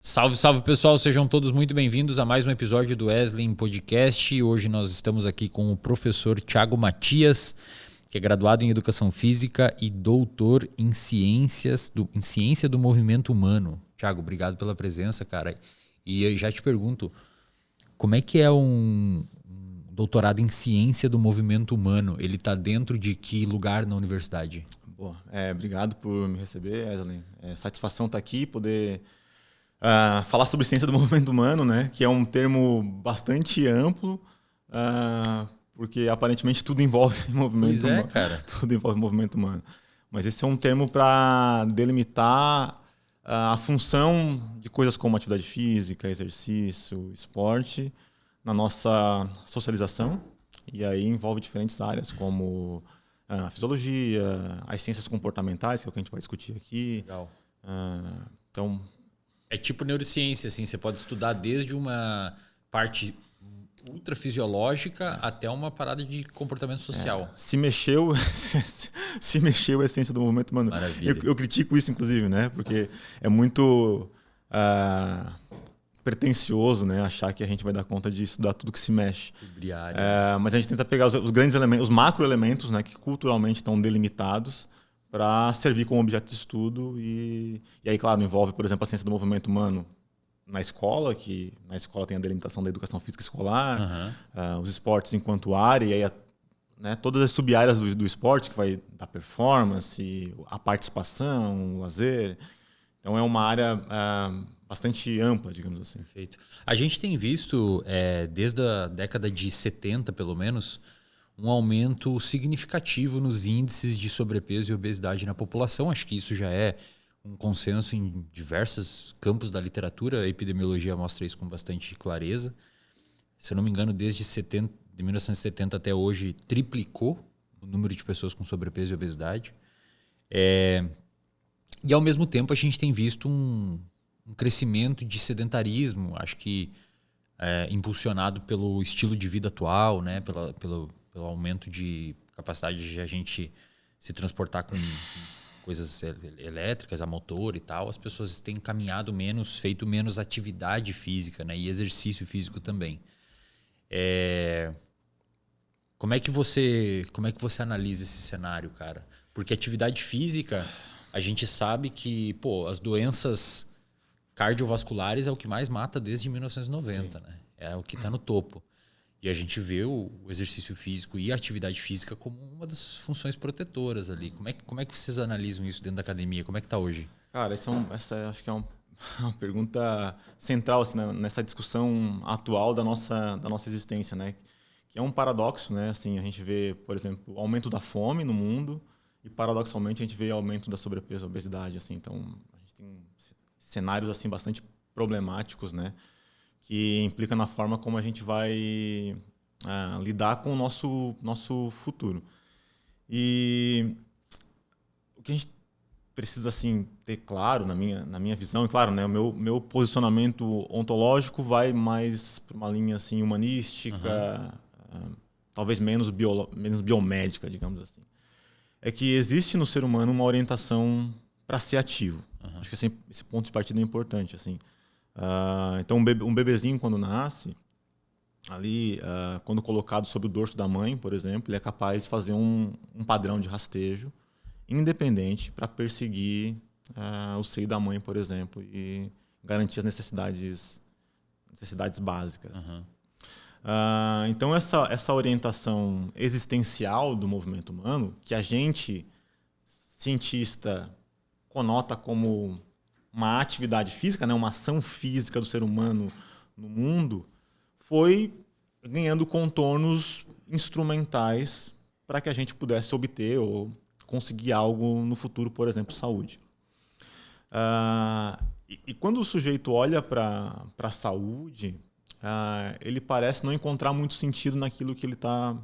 Salve, salve pessoal, sejam todos muito bem-vindos a mais um episódio do Wesley Podcast. Hoje nós estamos aqui com o professor Thiago Matias, que é graduado em Educação Física e doutor em Ciência do Movimento Humano. Thiago, obrigado pela presença, cara. E eu já te pergunto, como é que é um doutorado em Ciência do Movimento Humano? Ele está dentro de que lugar na universidade? Boa, obrigado por me receber, Wesley. Satisfação estar aqui, poder falar sobre ciência do movimento humano, né? Que é um termo bastante amplo, porque aparentemente tudo envolve movimento humano. Cara. Tudo envolve movimento humano. Mas esse é um termo para delimitar a função de coisas como atividade física, exercício, esporte na nossa socialização. E aí envolve diferentes áreas, como a fisiologia, as ciências comportamentais, que é o que a gente vai discutir aqui. Legal. Então... É tipo neurociência, assim, você pode estudar desde uma parte ultrafisiológica até uma parada de comportamento social. Se mexeu a essência do movimento humano. Eu critico isso, inclusive, né? Porque é muito pretencioso, né? Achar que a gente vai dar conta de estudar tudo que se mexe. Mas a gente tenta pegar os grandes elementos, os macroelementos, né? Que culturalmente estão delimitados, para servir como objeto de estudo e aí, claro, envolve, por exemplo, a ciência do movimento humano na escola, que na escola tem a delimitação da educação física escolar, os esportes enquanto área, e aí né, todas as sub-áreas do esporte, que vai da performance, a participação, o lazer. Então é uma área bastante ampla, digamos assim. Perfeito. A gente tem visto, desde a década de 70, pelo menos, um aumento significativo nos índices de sobrepeso e obesidade na população. Acho que isso já é um consenso em diversos campos da literatura. A epidemiologia mostra isso com bastante clareza. Se eu não me engano, de 1970 até hoje, triplicou o número de pessoas com sobrepeso e obesidade. E, ao mesmo tempo, a gente tem visto um crescimento de sedentarismo, acho que impulsionado pelo estilo de vida atual, né? pelo aumento de capacidade de a gente se transportar com coisas elétricas, a motor e tal. As pessoas têm caminhado menos, feito menos atividade física, né? E exercício físico também. Como é que você analisa esse cenário, cara? Porque atividade física, a gente sabe que as doenças cardiovasculares é o que mais mata desde 1990, né? É o que está no topo. E a gente vê o exercício físico e a atividade física como uma das funções protetoras ali. Como é que vocês analisam isso dentro da academia? Como é que está hoje? Cara, essa acho que é uma pergunta central assim, nessa discussão atual da nossa existência, né? Que é um paradoxo, né? Assim, a gente vê, por exemplo, o aumento da fome no mundo e, paradoxalmente, a gente vê o aumento da sobrepeso, obesidade. Assim. Então, a gente tem cenários assim, bastante problemáticos, né? Que implica na forma como a gente vai lidar com o nosso futuro. E o que a gente precisa assim, ter claro, na minha visão, e claro, né, o meu posicionamento ontológico vai mais para uma linha assim, humanística, talvez menos biomédica, digamos assim. É que existe no ser humano uma orientação para ser ativo. Acho que esse ponto de partida é importante. Assim. Então, um bebezinho, quando nasce, ali, quando colocado sobre o dorso da mãe, por exemplo, ele é capaz de fazer um padrão de rastejo independente para perseguir o seio da mãe, por exemplo, e garantir as necessidades básicas. Então, essa orientação existencial do movimento humano, que a gente, cientista, conota como uma atividade física, né, uma ação física do ser humano no mundo, foi ganhando contornos instrumentais para que a gente pudesse obter ou conseguir algo no futuro, por exemplo, saúde. E quando o sujeito olha para a saúde, ele parece não encontrar muito sentido naquilo que ele está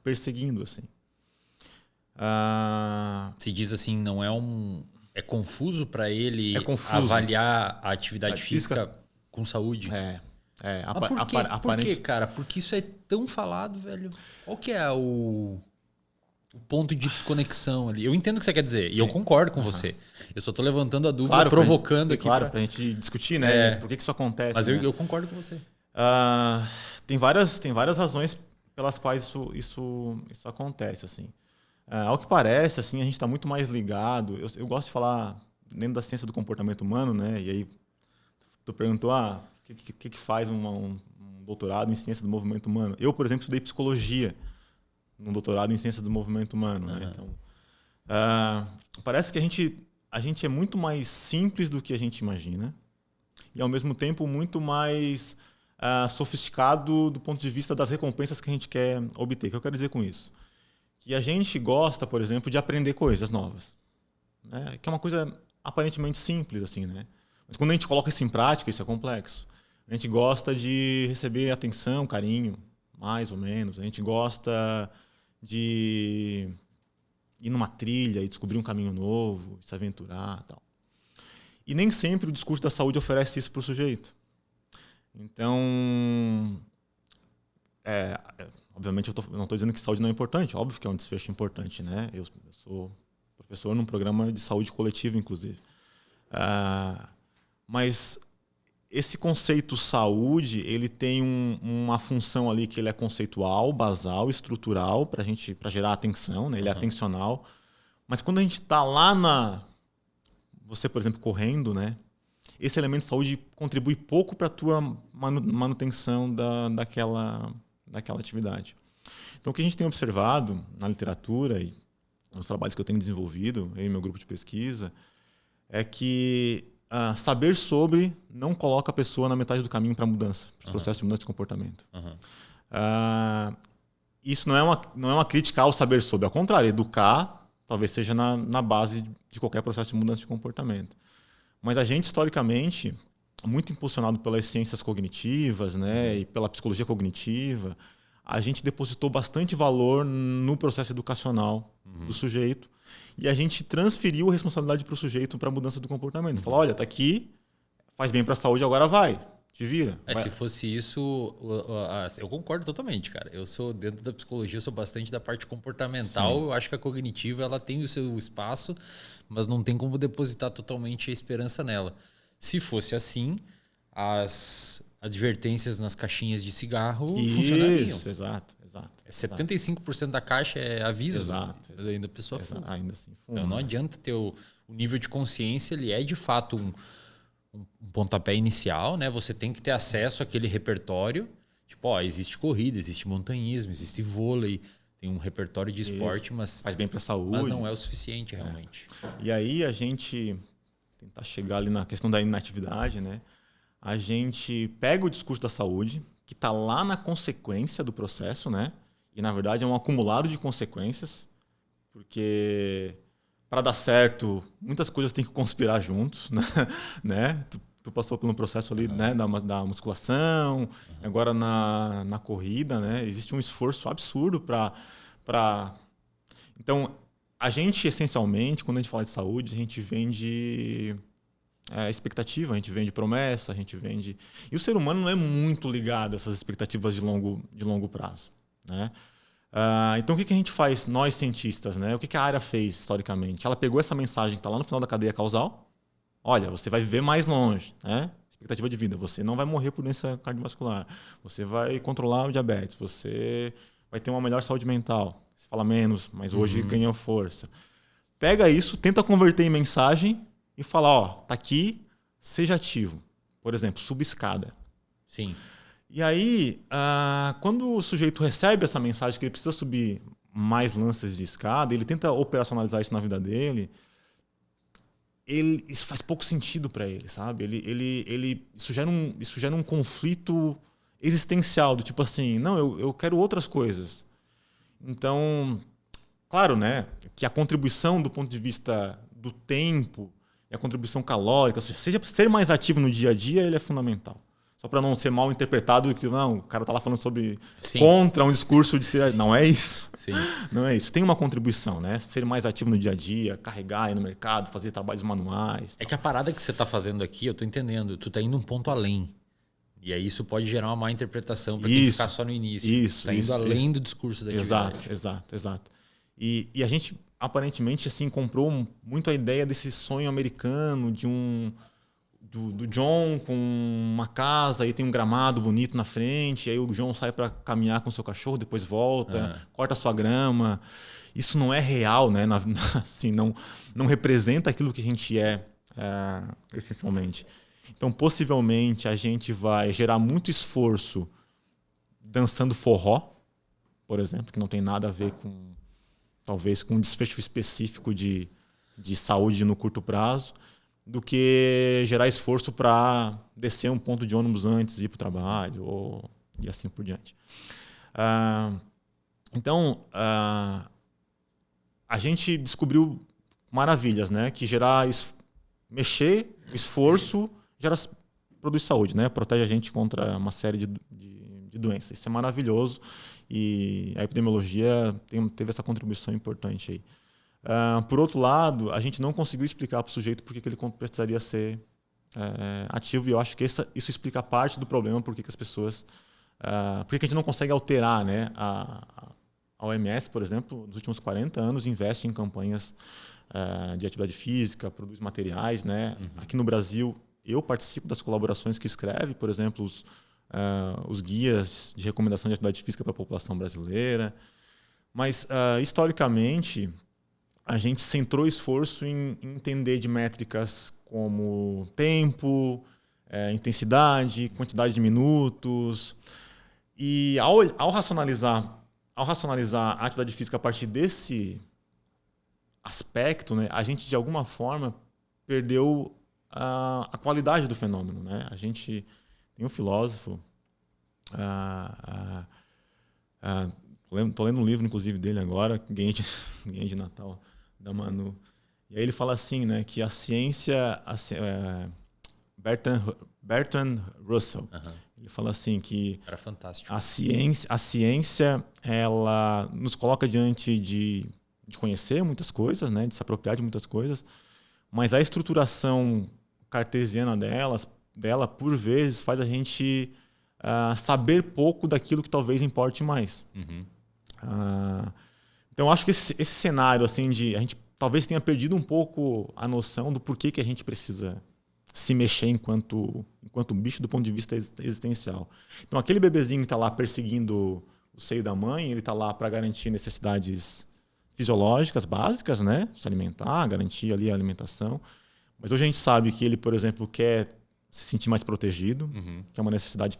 perseguindo. Assim. Se diz assim, não é é confuso para ele avaliar a atividade física com saúde? Por quê, cara? Porque isso é tão falado, velho. Qual que é o ponto de desconexão ali. Eu entendo o que você quer dizer, Sim. e eu concordo com você. Eu só estou levantando a dúvida, provocando aqui. Claro, para a gente discutir, né? Por que isso acontece. Mas né? eu concordo com você. Tem várias razões pelas quais isso acontece, assim. Ao que parece, assim, a gente está muito mais ligado. Eu gosto de falar dentro da ciência do comportamento humano, né? E aí tu perguntou, o que faz um doutorado em ciência do movimento humano? Eu, por exemplo, estudei psicologia num doutorado em ciência do movimento humano, né? Então, parece que a gente é muito mais simples do que a gente imagina e, ao mesmo tempo, muito mais sofisticado do ponto de vista das recompensas que a gente quer obter. O que eu quero dizer com isso? Que a gente gosta, por exemplo, de aprender coisas novas, né? Que é uma coisa aparentemente simples, assim, né? Mas quando a gente coloca isso em prática, isso é complexo. A gente gosta de receber atenção, carinho, mais ou menos. A gente gosta de ir numa trilha e descobrir um caminho novo, se aventurar e tal. E nem sempre o discurso da saúde oferece isso para o sujeito. Então, obviamente eu não estou dizendo que saúde não é importante. Óbvio que é um desfecho importante, né? Eu sou professor num programa de saúde coletiva, inclusive. Mas esse conceito saúde, ele tem uma função ali que ele é conceitual, basal, estrutural, para gerar atenção, né? Ele é atencional. Mas quando a gente está lá você, por exemplo, correndo, né? Esse elemento de saúde contribui pouco para a tua manutenção daquela atividade. Então, o que a gente tem observado na literatura e nos trabalhos que eu tenho desenvolvido, eu e meu grupo de pesquisa, é que saber sobre não coloca a pessoa na metade do caminho para a mudança, para os processos de mudança de comportamento. Isso não é uma crítica ao saber sobre, ao contrário, educar talvez seja na base de qualquer processo de mudança de comportamento. Mas a gente, historicamente, muito impulsionado pelas ciências cognitivas, né, e pela psicologia cognitiva, a gente depositou bastante valor no processo educacional do sujeito e a gente transferiu a responsabilidade para o sujeito para a mudança do comportamento. Falou, olha, tá aqui, faz bem para a saúde, agora vai, te vira. Se fosse isso, eu concordo totalmente, cara. Eu sou, dentro da psicologia, eu sou bastante da parte comportamental. Sim. Eu acho que a cognitiva ela tem o seu espaço, mas não tem como depositar totalmente a esperança nela. Se fosse assim, as advertências nas caixinhas de cigarro funcionariam. Isso, exato. 75% da caixa é aviso. Exato. Mas ainda a pessoa fuma. Ainda assim fuma. Então não adianta ter o nível de consciência, ele é de fato um pontapé inicial, né? Você tem que ter acesso àquele repertório. Tipo, existe corrida, existe montanhismo, existe vôlei, tem um repertório de esporte, mas faz bem para a saúde. Mas não é o suficiente, realmente. E aí a gente tentar chegar ali na questão da inatividade, né? A gente pega o discurso da saúde, que está lá na consequência do processo, né? E na verdade é um acumulado de consequências, porque para dar certo, muitas coisas têm que conspirar juntos, né? Tu passou por um processo ali, né, da musculação, agora na corrida, né? Existe um esforço absurdo para... Então, a gente, essencialmente, quando a gente fala de saúde, a gente vende expectativa, a gente vende promessa, a gente vende... E o ser humano não é muito ligado a essas expectativas de longo prazo, né? Então, o que a gente faz, nós cientistas, né? O que a área fez historicamente? Ela pegou essa mensagem que está lá no final da cadeia causal. Olha, você vai viver mais longe, né? Expectativa de vida. Você não vai morrer por doença cardiovascular. Você vai controlar o diabetes. Você vai ter uma melhor saúde mental. Você fala menos, mas hoje ganha força. Pega isso, tenta converter em mensagem e fala, tá aqui, seja ativo. Por exemplo, suba escada. Sim. E aí, quando o sujeito recebe essa mensagem que ele precisa subir mais lances de escada, ele tenta operacionalizar isso na vida dele, isso faz pouco sentido para ele, sabe? Isso gera um conflito existencial, do tipo assim, não, eu quero outras coisas. Então, claro, né, que a contribuição do ponto de vista do tempo e a contribuição calórica, ou seja, ser mais ativo no dia a dia, ele é fundamental. Só para não ser mal interpretado que não, o cara tá lá falando sobre contra um discurso de ser... Não é isso. Sim. Não é isso. Tem uma contribuição, né? Ser mais ativo no dia a dia, carregar aí no mercado, fazer trabalhos manuais. É que a parada que você tá fazendo aqui, eu tô entendendo, tu tá indo um ponto além. E aí isso pode gerar uma má interpretação para quem ficar só no início. Isso. Tá indo além do discurso da atividade. Exato. E a gente, aparentemente, assim, comprou muito a ideia desse sonho americano do John com uma casa, aí tem um gramado bonito na frente, aí o John sai para caminhar com o seu cachorro, depois volta, corta a sua grama. Isso não é real, né? Assim, não representa aquilo que a gente essencialmente. Então, possivelmente, a gente vai gerar muito esforço dançando forró, por exemplo, que não tem nada a ver talvez com um desfecho específico de saúde no curto prazo, do que gerar esforço para descer um ponto de ônibus antes de ir para o trabalho e assim por diante. Então, a gente descobriu maravilhas, né? Que mexer, esforço, produz saúde, né? Protege a gente contra uma série de doenças. Isso é maravilhoso e a epidemiologia teve essa contribuição importante aí. Por outro lado, a gente não conseguiu explicar para o sujeito por que ele precisaria ser ativo, e eu acho que isso explica parte do problema, por que as pessoas... por que a gente não consegue alterar, né? A OMS, por exemplo, nos últimos 40 anos, investe em campanhas de atividade física, produz materiais, né? Aqui no Brasil, eu participo das colaborações que escreve, por exemplo, os guias de recomendação de atividade física para a população brasileira. Mas, historicamente, a gente centrou esforço em entender de métricas como tempo, intensidade, quantidade de minutos. E ao racionalizar a atividade física a partir desse aspecto, né, a gente, de alguma forma, perdeu a qualidade do fenômeno, né? A gente tem um filósofo, estou lendo um livro, inclusive, dele agora, ganhei de Natal, da Manu. E aí ele fala assim, né, que a ciência... Bertrand Russell. Ele fala assim que era fantástico. A ciência ela nos coloca diante de conhecer muitas coisas, né, de se apropriar de muitas coisas, mas a estruturação cartesiana dela por vezes faz a gente saber pouco daquilo que talvez importe mais. Então, eu acho que esse cenário assim a gente talvez tenha perdido um pouco a noção do porquê que a gente precisa se mexer enquanto bicho do ponto de vista existencial. Então, aquele bebezinho que está lá perseguindo o seio da mãe, ele está lá para garantir necessidades fisiológicas básicas, né? Se alimentar, garantir ali a alimentação. Mas hoje a gente sabe que ele, por exemplo, quer se sentir mais protegido, que é uma necessidade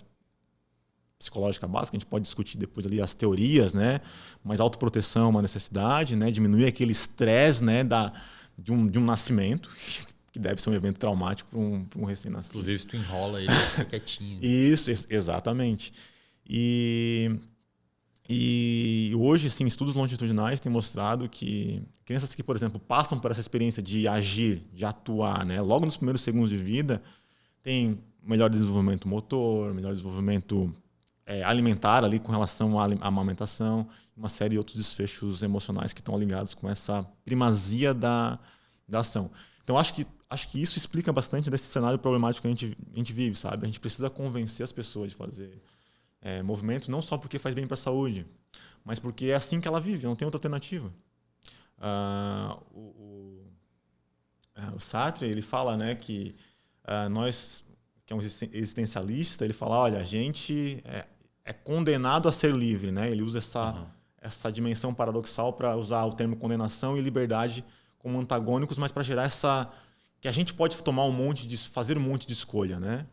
psicológica básica. A gente pode discutir depois ali as teorias, né? Mas autoproteção é uma necessidade, né? Diminuir aquele estresse, né? De um nascimento, que deve ser um evento traumático para um recém-nascido. Inclusive, se tu enrola ele, fica quietinho. Isso, exatamente. E hoje, sim, estudos longitudinais têm mostrado que crianças que, por exemplo, passam por essa experiência de agir, de atuar, né, logo nos primeiros segundos de vida, têm melhor desenvolvimento motor, melhor desenvolvimento alimentar ali com relação à amamentação, uma série de outros desfechos emocionais que estão ligados com essa primazia da ação. Então, acho que isso explica bastante desse cenário problemático que a gente vive, sabe? A gente precisa convencer as pessoas de fazer movimento, não só porque faz bem para a saúde, mas porque é assim que ela vive, não tem outra alternativa. O Sartre, ele fala, né, que nós, que é um existencialista, ele fala, olha, a gente é condenado a ser livre, né? Ele usa essa dimensão paradoxal para usar o termo condenação e liberdade como antagônicos, mas para gerar que a gente pode fazer um monte de escolha, né?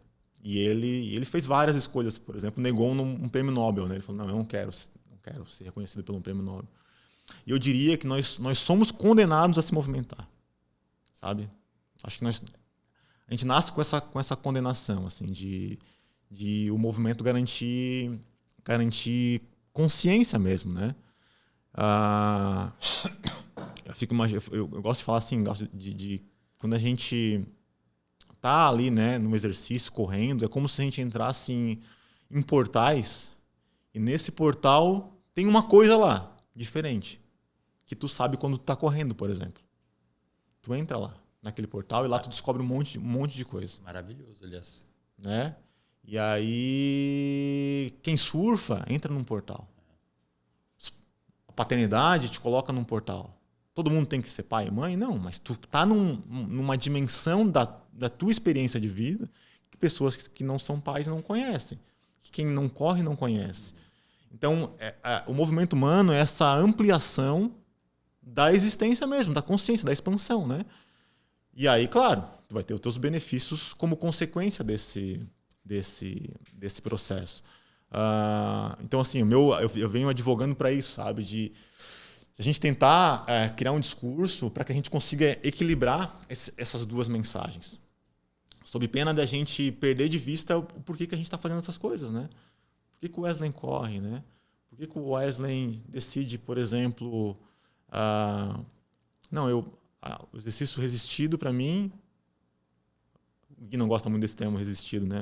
E ele fez várias escolhas, por exemplo, negou um prêmio Nobel, né? Ele falou, não, eu não quero ser reconhecido pelo prêmio Nobel. E eu diria que nós somos condenados a se movimentar, sabe? Acho que a gente nasce com essa condenação, assim, de o movimento garantir consciência mesmo, né? Eu gosto de falar assim, gosto de quando a gente tá ali, né, no exercício, correndo, é como se a gente entrasse em portais e nesse portal tem uma coisa lá, diferente, que tu sabe quando tu tá correndo, por exemplo. Tu entra lá, naquele portal, e lá tu descobre um monte de coisa. Maravilhoso, aliás. Né? E aí, quem surfa, entra num portal. paternidade te coloca num portal. Todo mundo tem que ser pai e mãe? Não, mas tu tá numa dimensão da tua experiência de vida que pessoas que não são pais não conhecem. Que quem não corre não conhece. Então, o movimento humano é essa ampliação da existência mesmo, da consciência, da expansão, né? E aí, claro, tu vai ter os teus benefícios como consequência desse processo. Então, assim, eu venho advogando para isso, sabe? De a gente tentar criar um discurso para que a gente consiga equilibrar essas duas mensagens. Sob pena da gente perder de vista o porquê que a gente está fazendo essas coisas, né? Por que o Wesley corre, né? Por que o Wesley decide, por exemplo... o exercício resistido, para mim... O Gui não gosta muito desse termo resistido, né?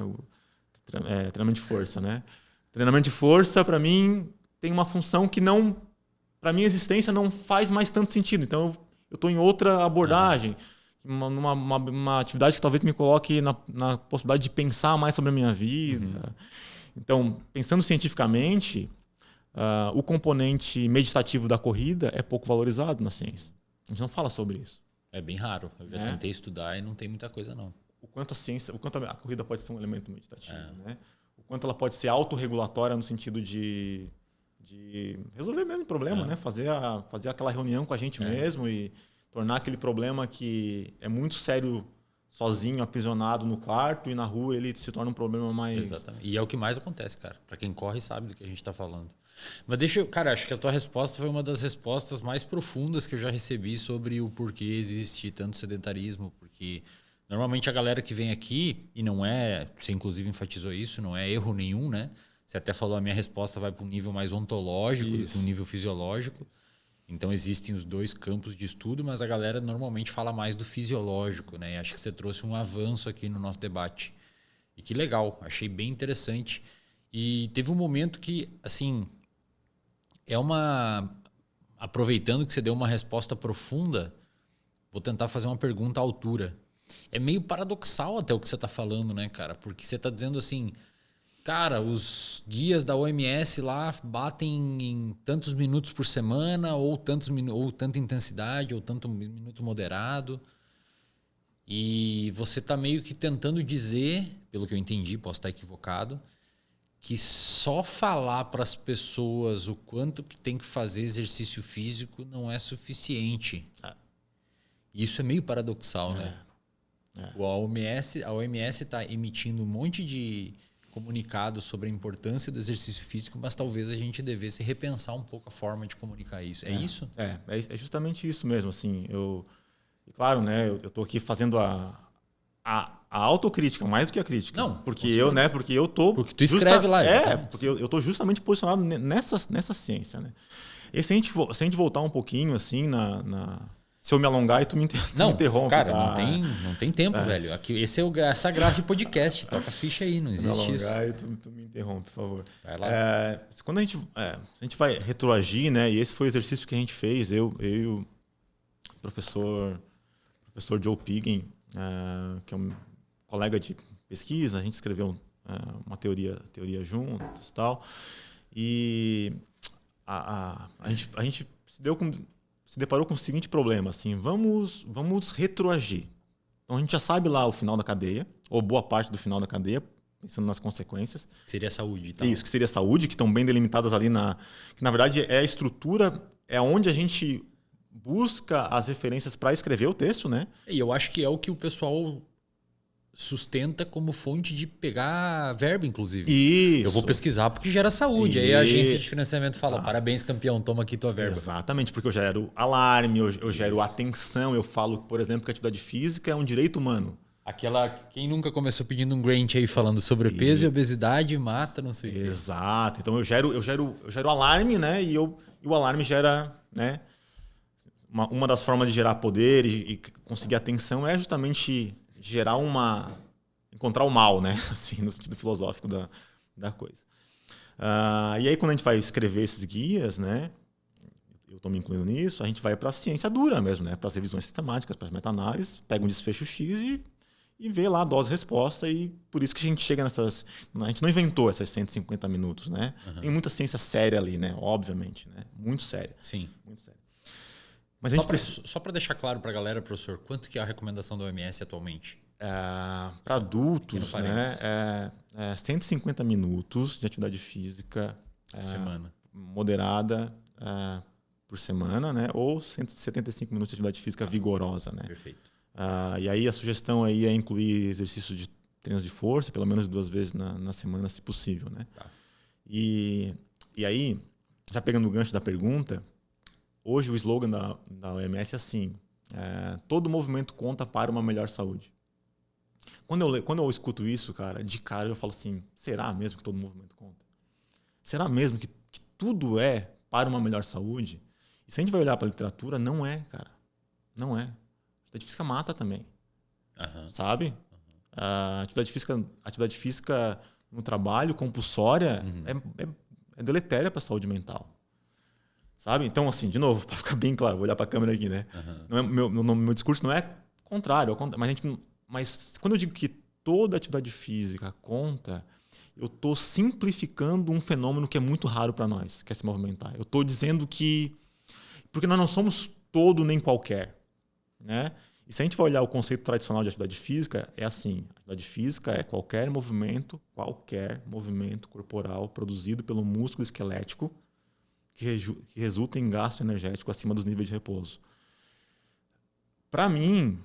Treinamento de força, né? Treinamento de força, para mim, tem uma função que não... Para minha existência, não faz mais tanto sentido. Então, eu estou em outra abordagem. Uma atividade que talvez me coloque na possibilidade de pensar mais sobre a minha vida. Uhum. Então, pensando cientificamente, o componente meditativo da corrida é pouco valorizado na ciência. A gente não fala sobre isso. É bem raro. Eu já tentei estudar e não tem muita coisa, não. O quanto a corrida pode ser um elemento meditativo, né? O quanto ela pode ser autorregulatória no sentido de resolver mesmo o problema, né? Fazer aquela reunião com a gente mesmo e tornar aquele problema que é muito sério sozinho, aprisionado no quarto, e na rua ele se torna um problema mais... Exatamente. E é o que mais acontece, cara. Para quem corre sabe do que a gente está falando. Mas cara, acho que a tua resposta foi uma das respostas mais profundas que eu já recebi sobre o porquê existe tanto sedentarismo, porque normalmente a galera que vem aqui, e não é, você inclusive enfatizou isso, não é erro nenhum, né? Você até falou, a minha resposta vai para um nível mais ontológico do que um nível fisiológico. Então, existem os dois campos de estudo, mas a galera normalmente fala mais do fisiológico, né? E acho que você trouxe um avanço aqui no nosso debate. E que legal, achei bem interessante. E teve um momento que, assim, aproveitando que você deu uma resposta profunda, vou tentar fazer uma pergunta à altura. É meio paradoxal até o que você está falando, né, cara? Porque você está dizendo assim... Cara, os guias da OMS lá batem em tantos minutos por semana, ou tanta intensidade, ou tanto minuto moderado. E você está meio que tentando dizer, pelo que eu entendi, posso estar equivocado, que só falar para as pessoas o quanto que tem que fazer exercício físico não é suficiente. E isso é meio paradoxal, né? A OMS está emitindo um monte de comunicado sobre a importância do exercício físico, mas talvez a gente devesse repensar um pouco a forma de comunicar isso. É isso? É justamente isso mesmo. Assim, claro, né? Eu estou aqui fazendo a autocrítica mais do que a crítica. Não, porque eu tô... Porque tu escreve lá. Porque eu estou justamente posicionado nessa ciência, né? E se a gente voltar um pouquinho assim se eu me alongar e tu me interrompe. Cara, tá? não tem tempo, velho. Aqui, essa graça de podcast. Toca a ficha aí, não existe isso. Se eu me alongar e tu me interrompe, por favor. Vai lá. Quando a gente vai retroagir, né? E esse foi o exercício que a gente fez, eu e o professor Joe Piggin, que é um colega de pesquisa, a gente escreveu uma teoria juntos e tal. E a gente se deparou com o seguinte problema, assim, vamos retroagir. Então a gente já sabe lá o final da cadeia, ou boa parte do final da cadeia, pensando nas consequências. Seria saúde. Então. Isso, que seria saúde, que estão bem delimitadas ali que na verdade é a estrutura, é onde a gente busca as referências para escrever o texto, né? E eu acho que é o que o pessoal sustenta como fonte de pegar verba, inclusive. Isso. Eu vou pesquisar porque gera saúde. Aí a agência de financiamento fala, parabéns, campeão, toma aqui tua verba. Exatamente, porque eu gero alarme, eu gero atenção, eu falo, por exemplo, que a atividade física é um direito humano. Quem nunca começou pedindo um grant aí falando sobre peso e obesidade, mata, não sei o quê. Exato. Então eu gero alarme, né? E o alarme gera, né? Uma das formas de gerar poder e conseguir atenção é justamente encontrar o mal, né? Assim, no sentido filosófico da coisa. E aí, quando a gente vai escrever esses guias, né? Eu estou me incluindo nisso, a gente vai para a ciência dura mesmo, né? Para as revisões sistemáticas, para as meta-análises, pega um desfecho X e vê lá a dose-resposta, e por isso que a gente chega nessas... A gente não inventou essas 150 minutos, né? Tem muita ciência séria ali, né? Obviamente, né? Muito séria. Sim. Muito séria. Mas a gente Só para deixar claro para a galera, professor, quanto que é a recomendação da OMS atualmente? Para adultos, né? 150 minutos de atividade física por semana. Moderada por semana, né? Ou 175 minutos de atividade física vigorosa, né? Perfeito. E aí a sugestão aí é incluir exercícios de treinos de força, pelo menos 2 vezes na semana, se possível, né? Tá. E aí, já pegando o gancho da pergunta, hoje o slogan da OMS é assim: todo movimento conta para uma melhor saúde. Quando eu escuto isso, cara, de cara eu falo assim: será mesmo que todo movimento conta? Será mesmo que tudo é para uma melhor saúde? E se a gente vai olhar para a literatura, não é, cara. Não é. A atividade física mata também. Sabe? A atividade física no trabalho, compulsória, é deletéria para a saúde mental. Sabe? Então, assim, de novo, para ficar bem claro, vou olhar para a câmera aqui, né? Não é, meu discurso não é contrário, mas quando eu digo que toda atividade física conta, eu estou simplificando um fenômeno que é muito raro para nós, que é se movimentar. Eu estou dizendo que... Porque nós não somos todo nem qualquer, né? E se a gente for olhar o conceito tradicional de atividade física, é assim: atividade física é qualquer movimento corporal produzido pelo músculo esquelético que resulta em gasto energético acima dos níveis de repouso. Para mim,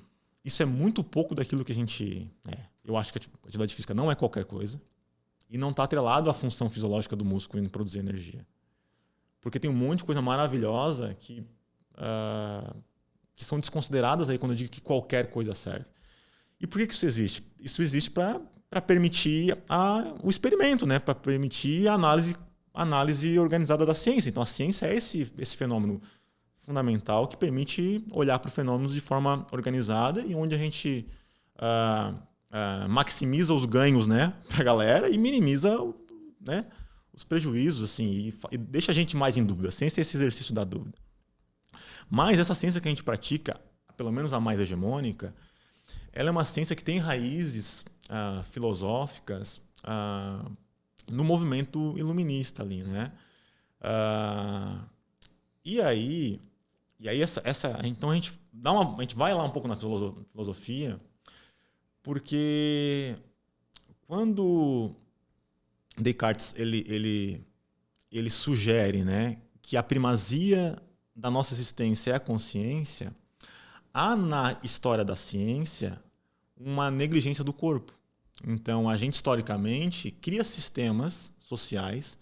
isso é muito pouco daquilo que a gente... Eu acho que a atividade física não é qualquer coisa e não está atrelado à função fisiológica do músculo em produzir energia. Porque tem um monte de coisa maravilhosa que são desconsideradas aí quando eu digo que qualquer coisa serve. E por que isso existe? Isso existe para permitir o experimento, né? Para permitir a análise organizada da ciência. Então, a ciência é esse fenômeno fundamental que permite olhar para os fenômenos de forma organizada e onde a gente maximiza os ganhos, né, para a galera e minimiza, né, os prejuízos, assim, e deixa a gente mais em dúvida. A ciência é esse exercício da dúvida. Mas essa ciência que a gente pratica, pelo menos a mais hegemônica, ela é uma ciência que tem raízes filosóficas no movimento iluminista ali, né? E aí então a gente vai lá um pouco na filosofia, porque quando Descartes ele sugere, né, que a primazia da nossa existência é a consciência, há na história da ciência uma negligência do corpo. Então, a gente, historicamente, cria sistemas sociais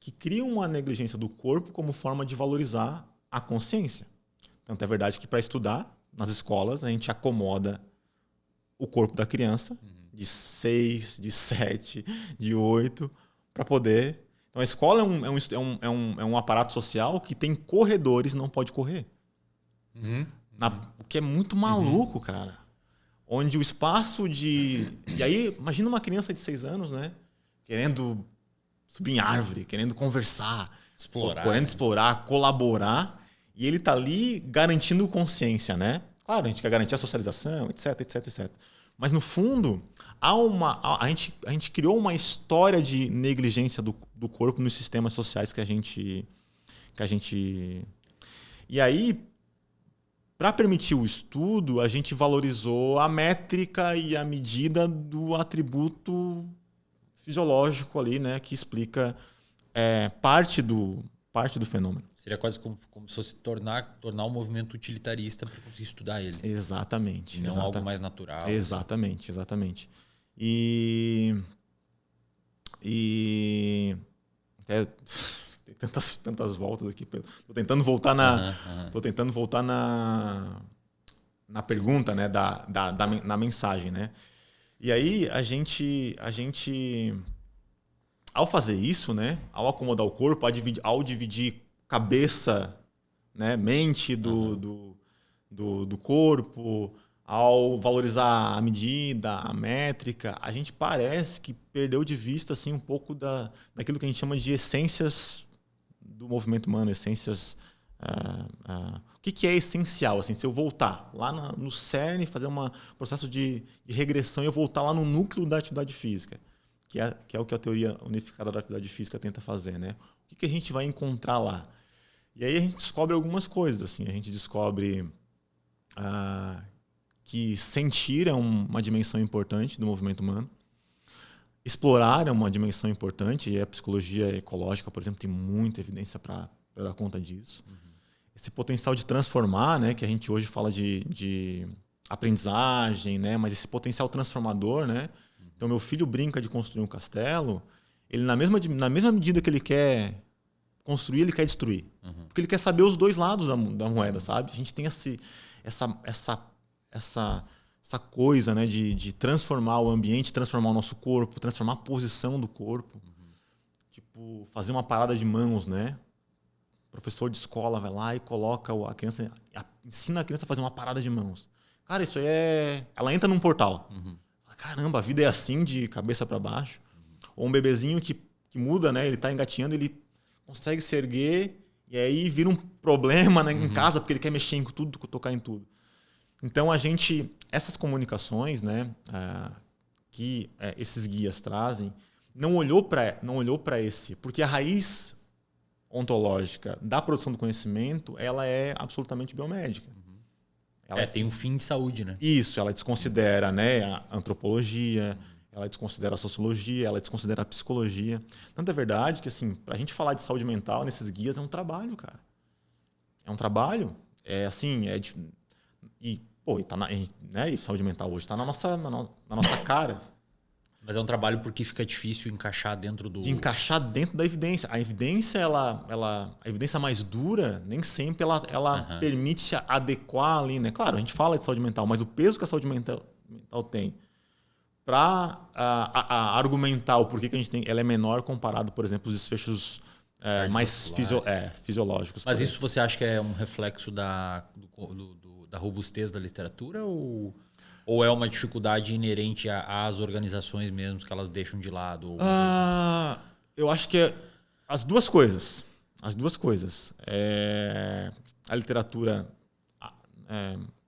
que criam uma negligência do corpo como forma de valorizar a consciência. Tanto é verdade que, para estudar, nas escolas, a gente acomoda o corpo da criança, de 6, de 7, de 8, para poder... Então, a escola é um aparato social que tem corredores, não pode correr. O que é muito maluco, cara. Onde o espaço de... E aí, imagina uma criança de 6 anos, né? Querendo subir em árvore, querendo conversar, querendo explorar, colaborar. E ele está ali garantindo consciência, né? Claro, a gente quer garantir a socialização, etc, etc, etc. Mas, no fundo, a gente criou uma história de negligência do corpo nos sistemas sociais que a gente... E aí, para permitir o estudo, a gente valorizou a métrica e a medida do atributo fisiológico ali, né, que explica parte do fenômeno. Seria quase como se fosse tornar um movimento utilitarista para conseguir estudar ele. Exatamente. E não algo mais natural. Exatamente. E tem tantas voltas aqui. Tô tentando voltar na pergunta, né, na mensagem, né? E aí a gente ao fazer isso, né, ao acomodar o corpo, ao dividir cabeça, né, mente do corpo, ao valorizar a medida, a métrica, a gente parece que perdeu de vista assim um pouco daquilo que a gente chama de essências do movimento humano, essências O que é essencial? Assim, se eu voltar lá no cerne, fazer um processo de regressão e eu voltar lá no núcleo da atividade física, que é o que a teoria unificada da atividade física tenta fazer, né? O que a gente vai encontrar lá? E aí a gente descobre algumas coisas. Assim, a gente descobre que sentir é uma dimensão importante do movimento humano. Explorar é uma dimensão importante, e a psicologia ecológica, por exemplo, tem muita evidência para dar conta disso. Esse potencial de transformar, né, que a gente hoje fala de aprendizagem, né, mas esse potencial transformador, né? Então, meu filho brinca de construir um castelo, ele na mesma medida que ele quer construir, ele quer destruir. Porque ele quer saber os dois lados da moeda, sabe? A gente tem essa coisa, né, de transformar o ambiente, transformar o nosso corpo, transformar a posição do corpo. Tipo, fazer uma parada de mãos, né? O professor de escola vai lá e coloca a criança, ensina a criança a fazer uma parada de mãos. Cara, isso aí ela entra num portal. Caramba, a vida é assim, de cabeça para baixo. Ou um bebezinho que muda, né? Ele tá engatinhando, ele consegue se erguer e aí vira um problema, né, em casa, porque ele quer mexer em tudo, tocar em tudo. Então, essas comunicações, né, que esses guias trazem, não olhou para esse, porque a raiz ontológica da produção do conhecimento, ela é absolutamente biomédica. Ela tem um fim de saúde, né? Isso, ela desconsidera, né, a antropologia, ela desconsidera a sociologia, ela desconsidera a psicologia. Tanto é verdade que, assim, para a gente falar de saúde mental nesses guias é um trabalho, cara. É um trabalho. E saúde mental hoje está na nossa cara. Mas é um trabalho porque fica difícil encaixar dentro do... De encaixar dentro da evidência. A evidência, a evidência mais dura, nem sempre ela permite se adequar ali, né? Claro, a gente fala de saúde mental, mas o peso que a saúde mental tem para argumentar o porquê que a gente tem, ela é menor comparado, por exemplo, os desfechos mais fisiológicos. Mas isso você acha que é um reflexo da robustez da literatura ou é uma dificuldade inerente às organizações mesmo, que elas deixam de lado? Eu acho que é as duas coisas. A literatura...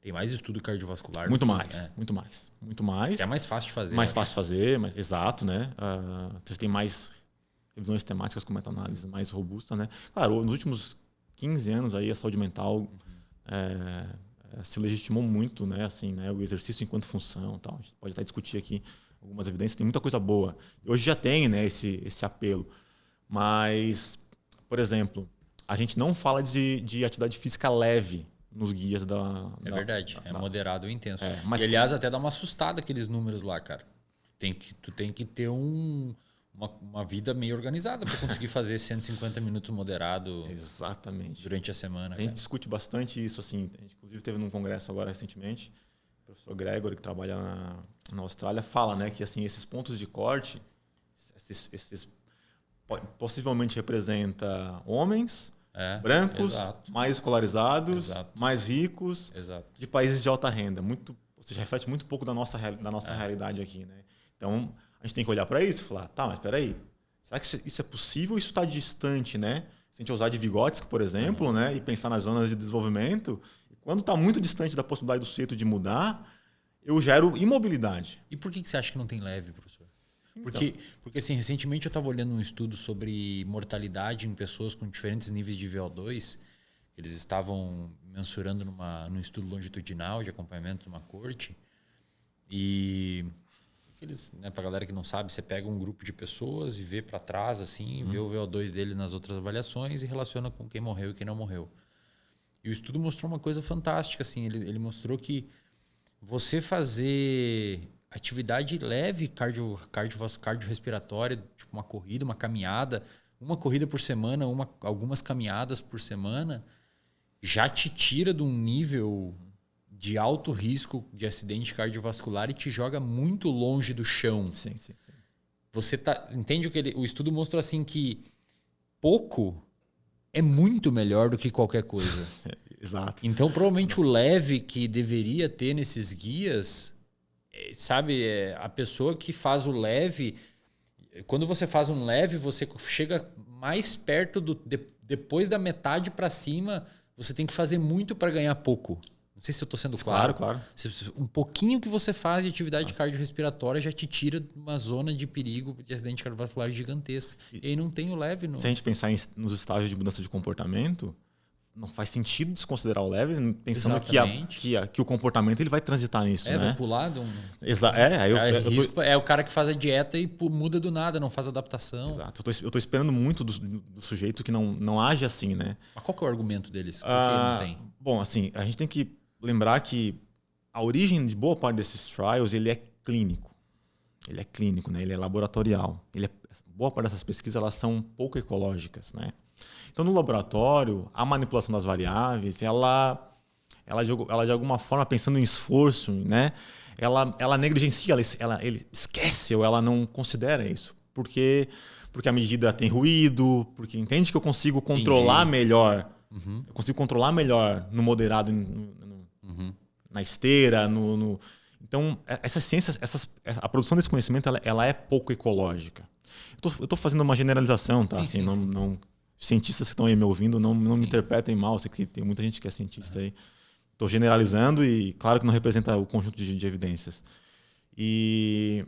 tem mais estudo cardiovascular. Muito mais. É mais fácil de fazer. Mais fácil de fazer, exato, né? Você tem mais revisões temáticas com meta-análise mais robusta, né? Claro, nos últimos 15 anos aí a saúde mental se legitimou muito, né? Assim, né? O exercício enquanto função, tal. A gente pode até discutir aqui algumas evidências. Tem muita coisa boa. Hoje já tem, né? Esse apelo. Mas, por exemplo, a gente não fala de atividade física leve nos guias da... É verdade. É moderado e intenso. Mas, e, aliás, até dá uma assustada aqueles números lá, cara. Tu tem que ter uma vida meio organizada para conseguir fazer 150 minutos moderado. Exatamente. Durante a semana. A gente discute bastante isso, assim. A gente, inclusive, teve num congresso agora recentemente. O professor Gregory, que trabalha na Austrália, fala, né, que assim, esses pontos de corte, possivelmente representa homens brancos, mais escolarizados, mais ricos, de países de alta renda. Ou seja, reflete muito pouco da nossa realidade aqui, né? Então, a gente tem que olhar para isso e falar, tá, mas peraí, será que isso é possível? Isso está distante, né? Se a gente usar de Vygotsky, por exemplo, né, e pensar nas zonas de desenvolvimento, quando está muito distante da possibilidade do sujeito de mudar, eu gero imobilidade. E por que você acha que não tem leve, professor? Porque assim, recentemente eu estava olhando um estudo sobre mortalidade em pessoas com diferentes níveis de VO2. Eles estavam mensurando num estudo longitudinal de acompanhamento de uma corte. E né, para a galera que não sabe, você pega um grupo de pessoas e vê para trás, assim, vê o VO2 dele nas outras avaliações e relaciona com quem morreu e quem não morreu. E o estudo mostrou uma coisa fantástica. Assim, ele mostrou que você fazer atividade leve cardiorrespiratória, tipo uma corrida, uma caminhada, uma corrida por semana, algumas caminhadas por semana, já te tira de um nível de alto risco de acidente cardiovascular e te joga muito longe do chão. Sim. Você entende o estudo mostrou assim que pouco é muito melhor do que qualquer coisa. Exato. Então, provavelmente o leve que deveria ter nesses guias, sabe, a pessoa que faz o leve, quando você faz um leve, você chega mais perto depois da metade para cima você tem que fazer muito para ganhar pouco. Não sei se eu estou sendo claro. Claro. Um pouquinho que você faz de atividade cardiorrespiratória já te tira de uma zona de perigo de acidente cardiovascular gigantesca. E aí não tem o leve. Se a gente pensar nos estágios de mudança de comportamento, não faz sentido desconsiderar o leve, pensando que o comportamento ele vai transitar nisso, né? Vai pular de um... É o cara que faz a dieta e muda do nada, não faz adaptação. Exato. Eu tô esperando muito do sujeito que não age assim, né? Mas qual que é o argumento deles? Por que não tem? Bom, assim, a gente tem que lembrar que a origem de boa parte desses trials, ele é clínico. Ele é clínico, né? Ele é laboratorial. Boa parte dessas pesquisas elas são pouco ecológicas, né? Então, no laboratório, a manipulação das variáveis, ela de alguma forma, pensando em esforço, né? Ela negligencia, ele esquece ou ela não considera isso. Porque a medida tem ruído, porque entende que eu consigo controlar melhor. Uhum. Eu consigo controlar melhor no moderado, na esteira, Então, essas ciências, a produção desse conhecimento, ela é pouco ecológica. Eu tô fazendo uma generalização, tá? Sim, não cientistas que estão aí me ouvindo, não me interpretem mal. Sei que tem muita gente que é cientista aí. Estou generalizando e, claro, que não representa o conjunto de evidências.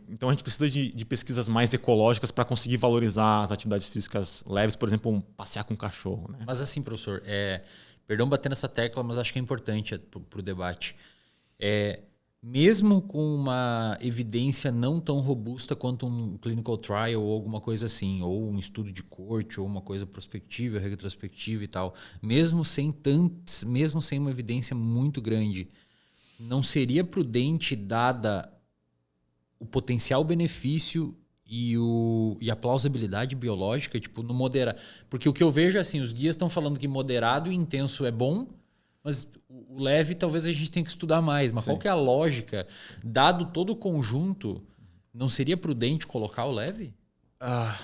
Então, a gente precisa de pesquisas mais ecológicas para conseguir valorizar as atividades físicas leves, por exemplo, passear com um cachorro. Né? Mas assim, professor, perdão bater nessa tecla, mas acho que é importante para o debate. Mesmo com uma evidência não tão robusta quanto um clinical trial ou alguma coisa assim, ou um estudo de corte, ou uma coisa prospectiva, retrospectiva e tal, mesmo sem uma evidência muito grande, não seria prudente, dada o potencial benefício e a plausibilidade biológica, tipo, no moderado? Porque o que eu vejo é assim, os guias estão falando que moderado e intenso é bom, mas o leve talvez a gente tenha que estudar mais. Mas qual que é a lógica? Dado todo o conjunto, não seria prudente colocar o leve?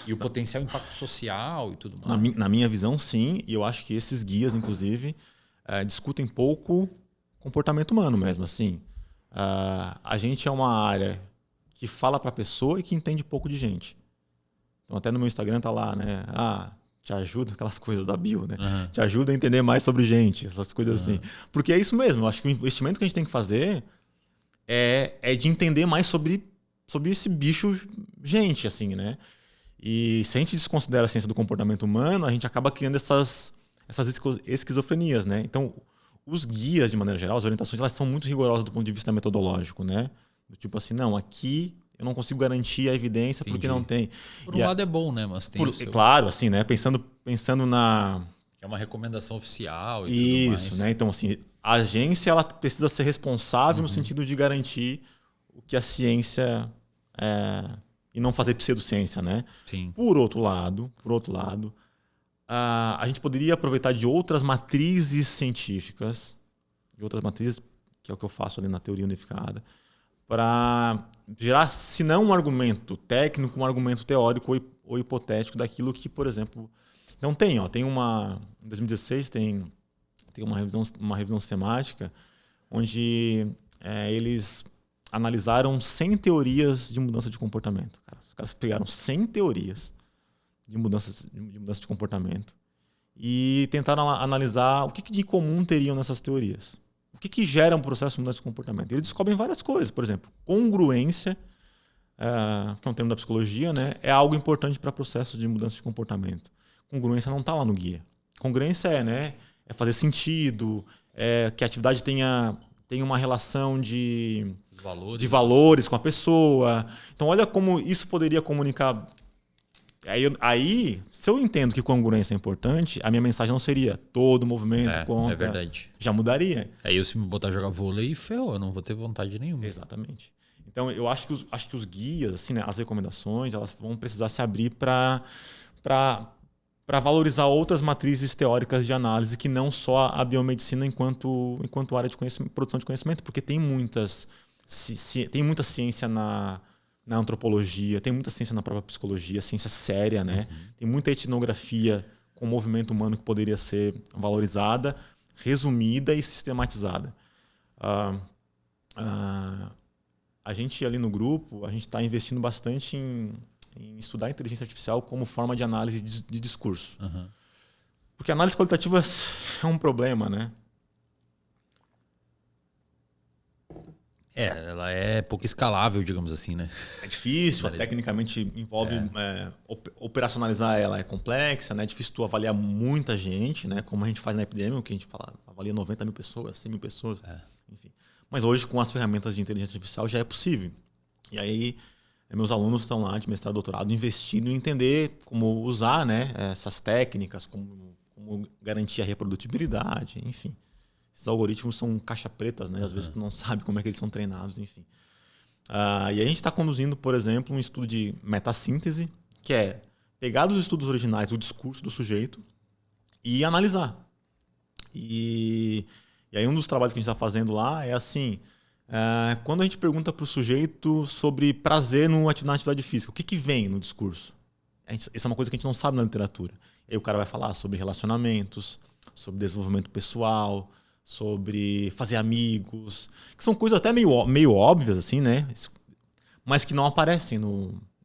E o potencial impacto social e tudo mais? Na minha visão, sim. E eu acho que esses guias, inclusive, discutem pouco comportamento humano mesmo. Assim, a gente é uma área que fala para a pessoa e que entende pouco de gente. Então, até no meu Instagram tá lá, né? Te ajuda, aquelas coisas da bio, né? Uhum. Te ajuda a entender mais sobre gente, essas coisas assim. Porque é isso mesmo. Eu acho que o investimento que a gente tem que fazer é de entender mais sobre esse bicho gente, assim, né? E se a gente desconsidera a ciência do comportamento humano, a gente acaba criando essas esquizofrenias, né? Então, os guias, de maneira geral, as orientações, elas são muito rigorosas do ponto de vista metodológico, né? Do tipo assim, não, aqui eu não consigo garantir a evidência porque não tem. Por um lado é bom, né? Mas tem claro, assim, né? Pensando na... É uma recomendação oficial e tudo mais. Isso, né? Então, assim, a agência ela precisa ser responsável no sentido de garantir o que a ciência e não fazer pseudociência, né? Sim. Por outro lado, a gente poderia aproveitar de outras matrizes científicas, que é o que eu faço ali na teoria unificada, para gerar, se não um argumento técnico, um argumento teórico ou hipotético daquilo que, por exemplo, não tem. Em 2016 tem uma revisão sistemática onde eles analisaram 100 teorias de mudança de comportamento. Os caras pegaram 100 teorias de mudança de comportamento e tentaram analisar o que de comum teriam nessas teorias. O que gera um processo de mudança de comportamento? Eles descobrem várias coisas. Por exemplo, congruência, que é um termo da psicologia, né, é algo importante para processos de mudança de comportamento. Congruência não está lá no guia. Congruência é fazer sentido, que a atividade tenha uma relação de valores com a pessoa. Então, olha como isso poderia comunicar. Aí, se eu entendo que congruência é importante, a minha mensagem não seria todo movimento contra. É verdade. Já mudaria. Aí eu se me botar a jogar vôlei, ferrou, eu não vou ter vontade nenhuma. Exatamente. Então, eu acho que os guias, assim, né, as recomendações, elas vão precisar se abrir para valorizar outras matrizes teóricas de análise que não só a biomedicina enquanto área de produção de conhecimento, porque tem muita ciência na antropologia, tem muita ciência na própria psicologia, ciência séria, né? Tem muita etnografia com o movimento humano que poderia ser valorizada, resumida e sistematizada. A gente ali no grupo, a gente está investindo bastante em estudar a inteligência artificial como forma de análise de discurso. Porque a análise qualitativa é um problema, né? Ela é pouco escalável, digamos assim, né? É difícil, tecnicamente envolve operacionalizar ela é complexa, né? É difícil tu avaliar muita gente, né? Como a gente faz na Epidemic, que a gente fala, avalia 90 mil pessoas, 100 mil pessoas, enfim. Mas hoje, com as ferramentas de inteligência artificial, já é possível. E aí, meus alunos estão lá de mestrado e doutorado investindo em entender como usar, né, essas técnicas, como garantir a reprodutibilidade, enfim. Esses algoritmos são caixa pretas, né? Às vezes tu não sabe como é que eles são treinados, enfim. E a gente está conduzindo, por exemplo, um estudo de metassíntese, que é pegar dos estudos originais o discurso do sujeito e analisar. E aí um dos trabalhos que a gente está fazendo lá é assim, quando a gente pergunta para o sujeito sobre prazer na atividade física, o que vem no discurso? Isso é uma coisa que a gente não sabe na literatura. Aí o cara vai falar sobre relacionamentos, sobre desenvolvimento pessoal, sobre fazer amigos, que são coisas até meio óbvias, assim, né? Mas que não aparecem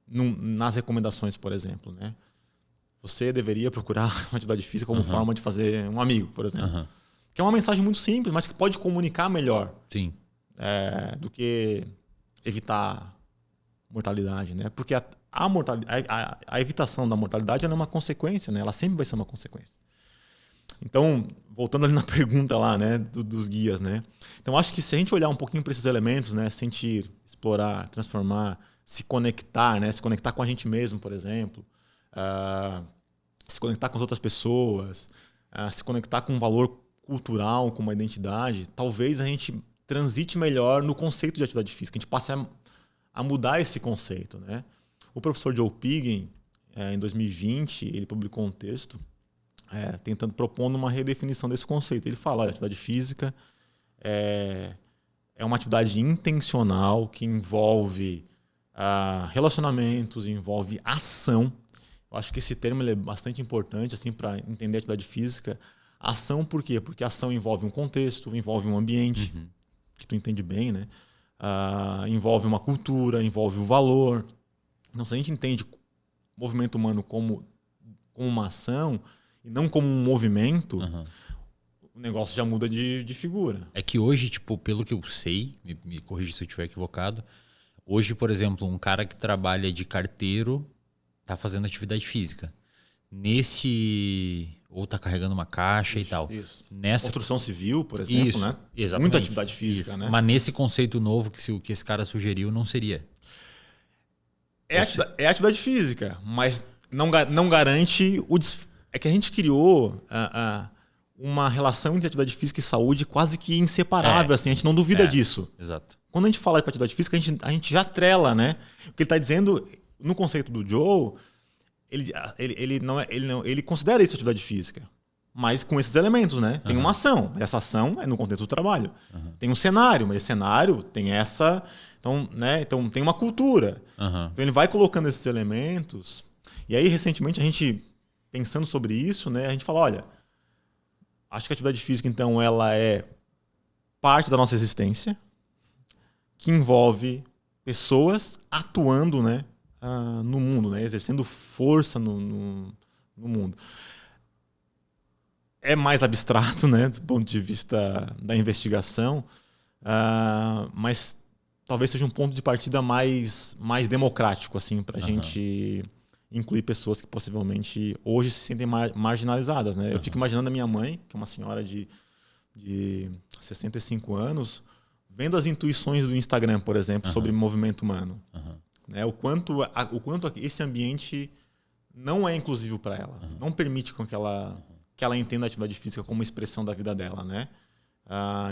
nas recomendações, por exemplo, né? Você deveria procurar uma atividade física como forma de fazer um amigo, por exemplo. Que é uma mensagem muito simples, mas que pode comunicar melhor. Sim. Do que evitar mortalidade, né? Porque a evitação da mortalidade ela é uma consequência, né? Ela sempre vai ser uma consequência. Então, voltando ali na pergunta lá, né, dos guias, né? Então, acho que se a gente olhar um pouquinho para esses elementos, né, sentir, explorar, transformar, se conectar, né, se conectar com a gente mesmo, por exemplo, se conectar com as outras pessoas, se conectar com um valor cultural, com uma identidade, talvez a gente transite melhor no conceito de atividade física, a gente passe a mudar esse conceito, né? O professor Joe Piggen, em 2020, ele publicou um texto propondo uma redefinição desse conceito. Ele fala que a atividade física é uma atividade intencional que envolve relacionamentos, envolve ação. Eu acho que esse termo ele é bastante importante assim, para entender a atividade física. Ação por quê? Porque a ação envolve um contexto, envolve um ambiente, que tu entende bem, né? Envolve uma cultura, envolve um valor. Então, se a gente entende o movimento humano como uma ação e não como um movimento, o negócio já muda de figura. É que hoje, tipo, pelo que eu sei, me corrija se eu estiver equivocado, hoje, por exemplo, um cara que trabalha de carteiro tá fazendo atividade física. Ou tá carregando uma caixa e tal. Isso. Nessa construção civil, por exemplo, né? Exatamente. Muita atividade física, né? Mas nesse conceito novo que esse cara sugeriu, não seria. É atividade física, mas não garante o É que a gente criou uma relação entre atividade física e saúde quase que inseparável, assim, a gente não duvida disso. Exato. Quando a gente fala de atividade física, a gente já trela, né? O que ele está dizendo, no conceito do Joe, ele considera isso atividade física, mas com esses elementos, né? Tem uma ação, essa ação é no contexto do trabalho. Tem um cenário, mas esse cenário tem essa... Então, né? Então tem uma cultura. Então ele vai colocando esses elementos. E aí, recentemente, a gente, pensando sobre isso, né? A gente fala, olha, acho que a atividade física, então, ela é parte da nossa existência, que envolve pessoas atuando, né? No mundo, né? Exercendo força no mundo. É mais abstrato, né? Do ponto de vista da investigação, mas talvez seja um ponto de partida mais democrático, assim, para a gente incluir pessoas que possivelmente hoje se sentem marginalizadas, né? Eu fico imaginando a minha mãe, que é uma senhora de 65 anos, vendo as intuições do Instagram, por exemplo, sobre movimento humano. Né? O quanto esse ambiente não é inclusivo para ela, não permite com que ela entenda a atividade física como uma expressão da vida dela, né?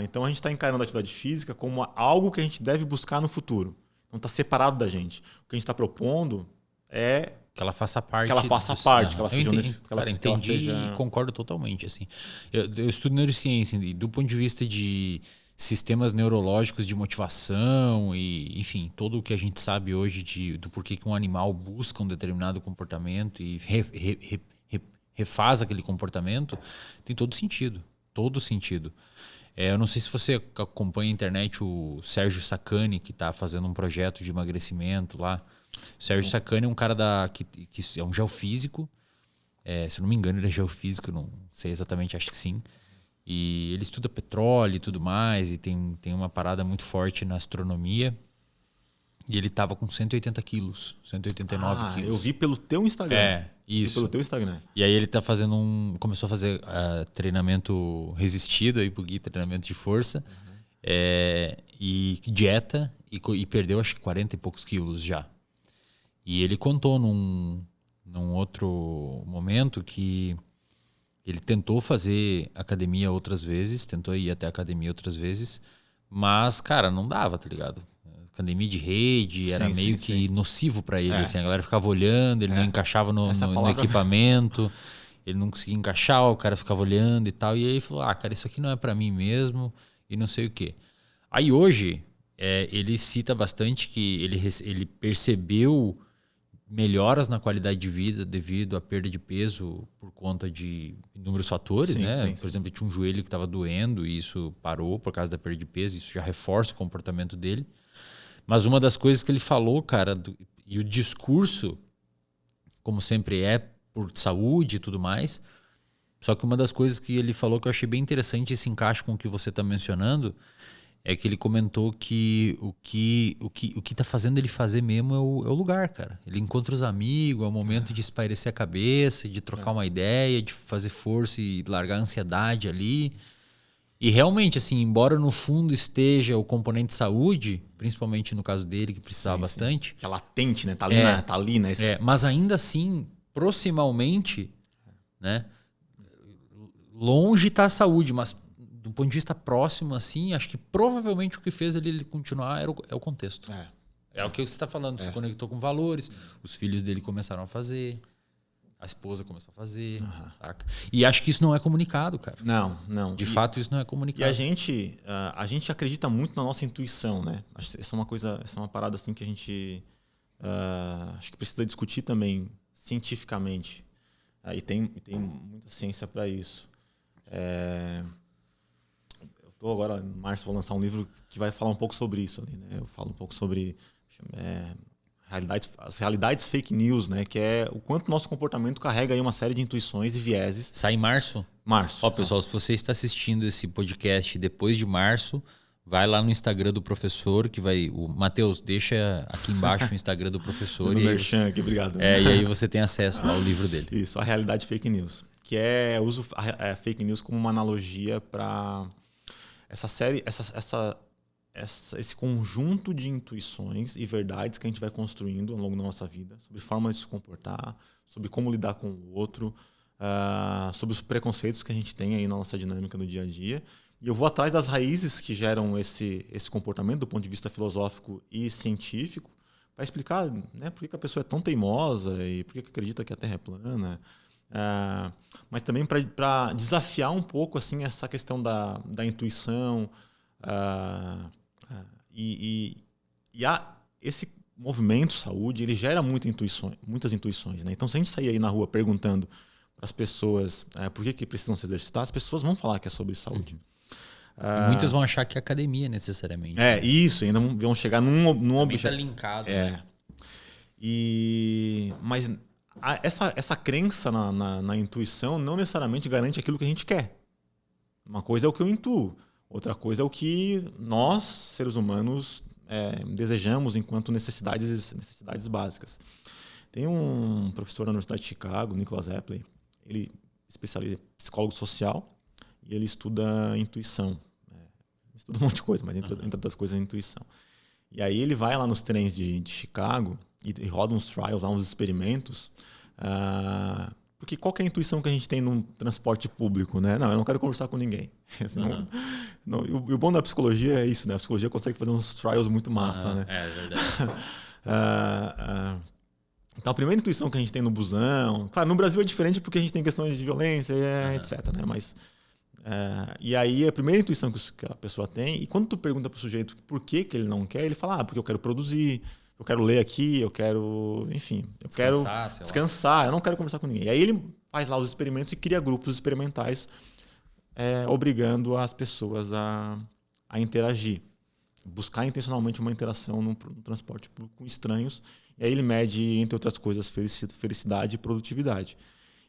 Então a gente está encarando a atividade física como algo que a gente deve buscar no futuro. Não está separado da gente. O que a gente está propondo é que ela faça parte. Que ela faça parte, que ela seja... Entendi e concordo totalmente. Assim. Eu estudo neurociência e do ponto de vista de sistemas neurológicos de motivação e, enfim, todo o que a gente sabe hoje do porquê que um animal busca um determinado comportamento e refaz aquele comportamento, tem todo sentido. Todo sentido. Eu não sei se você acompanha a internet o Sérgio Sacani, que está fazendo um projeto de emagrecimento lá. O Sérgio Sacani é um cara que é um geofísico. Se eu não me engano, ele é geofísico, não sei exatamente, acho que sim. E ele estuda petróleo e tudo mais, e tem uma parada muito forte na astronomia. E ele tava com 180 quilos, 189 quilos. Eu vi pelo teu Instagram. Isso. Vi pelo teu Instagram. E aí ele tá fazendo começou a fazer treinamento resistido aí pro Gui, treinamento de força. E dieta, e perdeu acho que 40 e poucos quilos já. E ele contou num outro momento que ele tentou fazer academia outras vezes, tentou ir até a academia outras vezes, mas, cara, não dava, tá ligado? Academia de rede era meio que nocivo para ele. Assim, a galera ficava olhando, ele não encaixava no equipamento, ele não conseguia encaixar, o cara ficava olhando e tal. E aí ele falou, cara, isso aqui não é para mim mesmo e não sei o quê. Aí hoje, ele cita bastante que ele percebeu melhoras na qualidade de vida devido à perda de peso por conta de inúmeros fatores, né? Por exemplo, ele tinha um joelho que estava doendo e isso parou por causa da perda de peso, isso já reforça o comportamento dele. Mas uma das coisas que ele falou, cara, e o discurso, como sempre por saúde e tudo mais, só que uma das coisas que ele falou que eu achei bem interessante, esse encaixe com o que você está mencionando, é que ele comentou que o que tá fazendo ele fazer mesmo é o lugar, cara. Ele encontra os amigos, é o momento de espairecer a cabeça, de trocar uma ideia, de fazer força e largar a ansiedade ali. E realmente, assim, embora no fundo esteja o componente saúde, principalmente no caso dele, que precisava bastante. Que é latente, né? Tá ali, né? Mas ainda assim, proximalmente, né? Longe tá a saúde, mas do ponto de vista próximo, assim, acho que provavelmente o que fez ele continuar é o contexto. É o que você está falando, se conectou com valores, os filhos dele começaram a fazer, a esposa começou a fazer, saca? E acho que isso não é comunicado, cara. Não. De fato, isso não é comunicado. E a gente acredita muito na nossa intuição, né? Essa é uma parada assim que a gente acho que precisa discutir também cientificamente. E tem muita ciência para isso. Eu estou agora, em março, vou lançar um livro que vai falar um pouco sobre isso ali, né? Eu falo um pouco sobre as realidades fake news, né? Que é o quanto nosso comportamento carrega aí uma série de intuições e vieses. Sai em março? Março. Ó, pessoal, se você está assistindo esse podcast depois de março, vai lá no Instagram do professor, que vai... O Matheus, deixa aqui embaixo o Instagram do professor. No merchan aqui, obrigado. E aí você tem acesso lá ao livro dele. Isso, a realidade fake news. Que uso a fake news como uma analogia para essa série, esse conjunto de intuições e verdades que a gente vai construindo ao longo da nossa vida, sobre formas de se comportar, sobre como lidar com o outro, sobre os preconceitos que a gente tem aí na nossa dinâmica no dia a dia. E eu vou atrás das raízes que geram esse comportamento do ponto de vista filosófico e científico para explicar, né, por que a pessoa é tão teimosa e por que acredita que a Terra é plana. Mas também para desafiar um pouco assim, essa questão da intuição. Esse movimento saúde, ele gera muitas intuições, né? Então, se a gente sair aí na rua perguntando para as pessoas por que precisam se exercitar, as pessoas vão falar que é sobre saúde. Muitas vão achar que é academia, necessariamente. Isso, ainda vão chegar num objeto. Está linkado. Né? Mas essa crença na intuição não necessariamente garante aquilo que a gente quer. Uma coisa é o que eu intuo, outra coisa é o que nós, seres humanos, desejamos enquanto necessidades básicas. Tem um professor da Universidade de Chicago, Nicholas Epley, ele é especialista em psicólogo social e ele estuda intuição. Estuda um monte de coisa, mas entre outras coisas é intuição. E aí ele vai lá nos trens de Chicago e roda uns trials, uns experimentos. Porque qual que é a intuição que a gente tem num transporte público, né? Não, eu não quero conversar com ninguém. Assim, e o bom da psicologia é isso, né? A psicologia consegue fazer uns trials muito massa, né? É verdade. Então, a primeira intuição que a gente tem no busão... Claro, no Brasil é diferente porque a gente tem questões de violência, etc, né? Mas... e aí, a primeira intuição que a pessoa tem... E quando tu pergunta para o sujeito por que ele não quer, ele fala, porque eu quero produzir... Eu quero ler aqui, eu quero... Enfim, eu quero descansar, eu não quero conversar com ninguém. E aí ele faz lá os experimentos e cria grupos experimentais obrigando as pessoas a interagir. Buscar intencionalmente uma interação no transporte público com estranhos. E aí ele mede, entre outras coisas, felicidade e produtividade.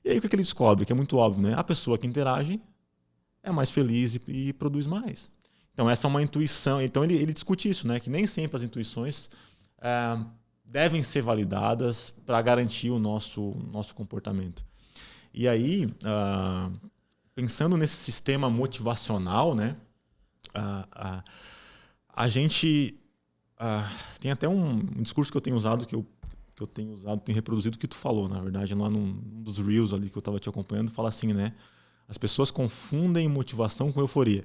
E aí o que ele descobre? Que é muito óbvio, né? A pessoa que interage é mais feliz e produz mais. Então essa é uma intuição. Então ele discute isso, né? Que nem sempre as intuições devem ser validadas para garantir o nosso comportamento. E aí, pensando nesse sistema motivacional, né? A gente tem até um discurso que eu tenho usado, que eu tenho reproduzido, que tu falou, na verdade, lá num dos Reels ali que eu estava te acompanhando, fala assim, né? As pessoas confundem motivação com euforia.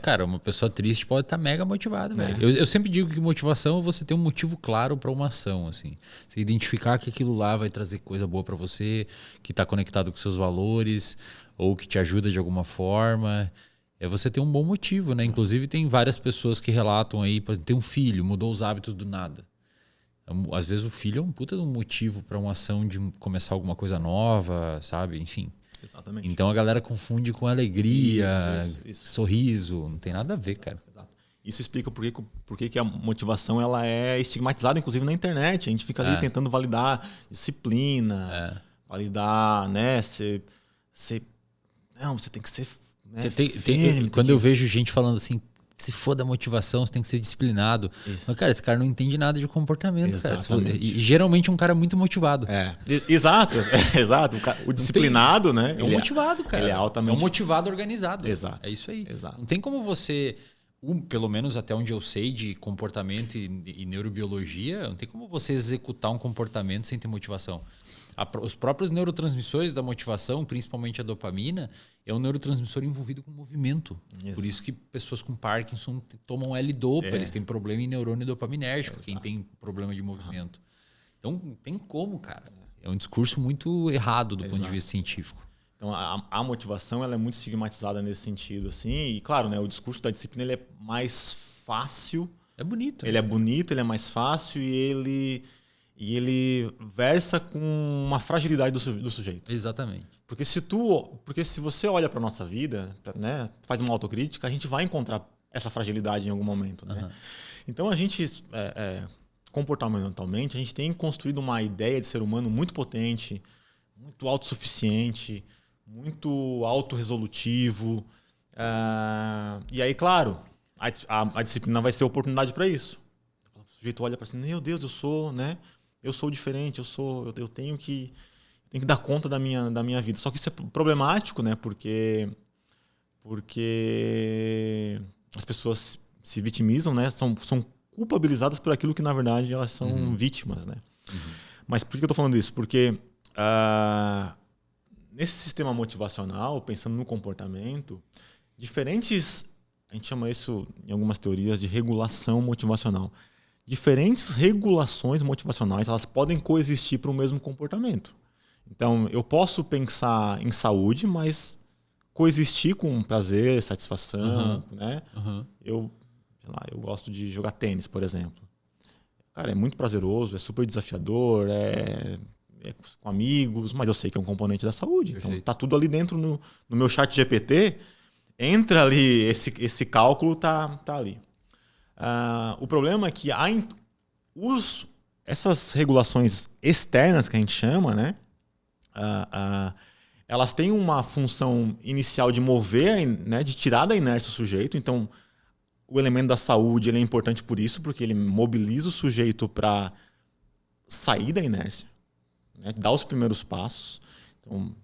Cara, uma pessoa triste pode estar mega motivada, velho. Eu sempre digo que motivação é você ter um motivo claro para uma ação, assim. Você identificar que aquilo lá vai trazer coisa boa para você, que está conectado com seus valores, ou que te ajuda de alguma forma. É você ter um bom motivo, né? Inclusive tem várias pessoas que relatam aí, por exemplo, tem um filho, mudou os hábitos do nada. Às vezes o filho é um puta de um motivo para uma ação de começar alguma coisa nova, sabe? Enfim. Exatamente. Então a galera confunde com alegria, isso. sorriso. Não tem nada a ver, cara. Exato. Isso explica por que a motivação ela é estigmatizada, inclusive na internet. A gente fica ali tentando validar disciplina, validar, né? Você tem que ser... Né, quando eu vejo gente falando assim, se for da motivação, você tem que ser disciplinado. Mas, cara, esse cara não entende nada de comportamento, cara. E geralmente é um cara muito motivado. Exato. O disciplinado, né? É um motivado, cara. Ele é altamente... É um motivado organizado. Exato. É isso aí. Exato. Não tem como você, pelo menos até onde eu sei de comportamento e neurobiologia, não tem como você executar um comportamento sem ter motivação. Os próprios neurotransmissores da motivação, principalmente a dopamina, é um neurotransmissor envolvido com movimento. Exato. Por isso que pessoas com Parkinson tomam L-dopa, eles têm problema em neurônio dopaminérgico, quem tem problema de movimento. Então, não tem como, cara. É um discurso muito errado do ponto de vista científico. Então, a motivação ela é muito estigmatizada nesse sentido. Assim, e, claro, né, o discurso da disciplina ele é mais fácil. É bonito. Ele é bonito, ele é mais fácil e ele versa com uma fragilidade do sujeito. Exatamente. Porque se você olha para a nossa vida, né, faz uma autocrítica, a gente vai encontrar essa fragilidade em algum momento. Né? Então, a gente, comportamentalmente, a gente tem construído uma ideia de ser humano muito potente, muito autossuficiente, muito autorresolutivo. E aí, claro, a disciplina vai ser oportunidade para isso. O sujeito olha para si, meu Deus, eu sou diferente, eu tenho que dar conta da minha vida. Só que isso é problemático, né? Porque as pessoas se vitimizam, né? São culpabilizadas por aquilo que, na verdade, elas são vítimas, né? Mas por que eu estou falando isso? Porque nesse sistema motivacional, pensando no comportamento, a gente chama isso, em algumas teorias, de regulação motivacional. Diferentes regulações motivacionais elas podem coexistir para o mesmo comportamento. Então, eu posso pensar em saúde, mas coexistir com prazer, satisfação. Né? Eu gosto de jogar tênis, por exemplo. Cara, é muito prazeroso, é super desafiador, é com amigos, mas eu sei que é um componente da saúde. Perfeito. Então, tá tudo ali dentro no meu chat GPT. Entra ali, esse cálculo tá ali. O problema é que essas regulações externas que a gente chama, né, elas têm uma função inicial de mover, né, de tirar da inércia o sujeito. Então, o elemento da saúde ele é importante por isso, porque ele mobiliza o sujeito para sair da inércia, né, dar os primeiros passos. Então,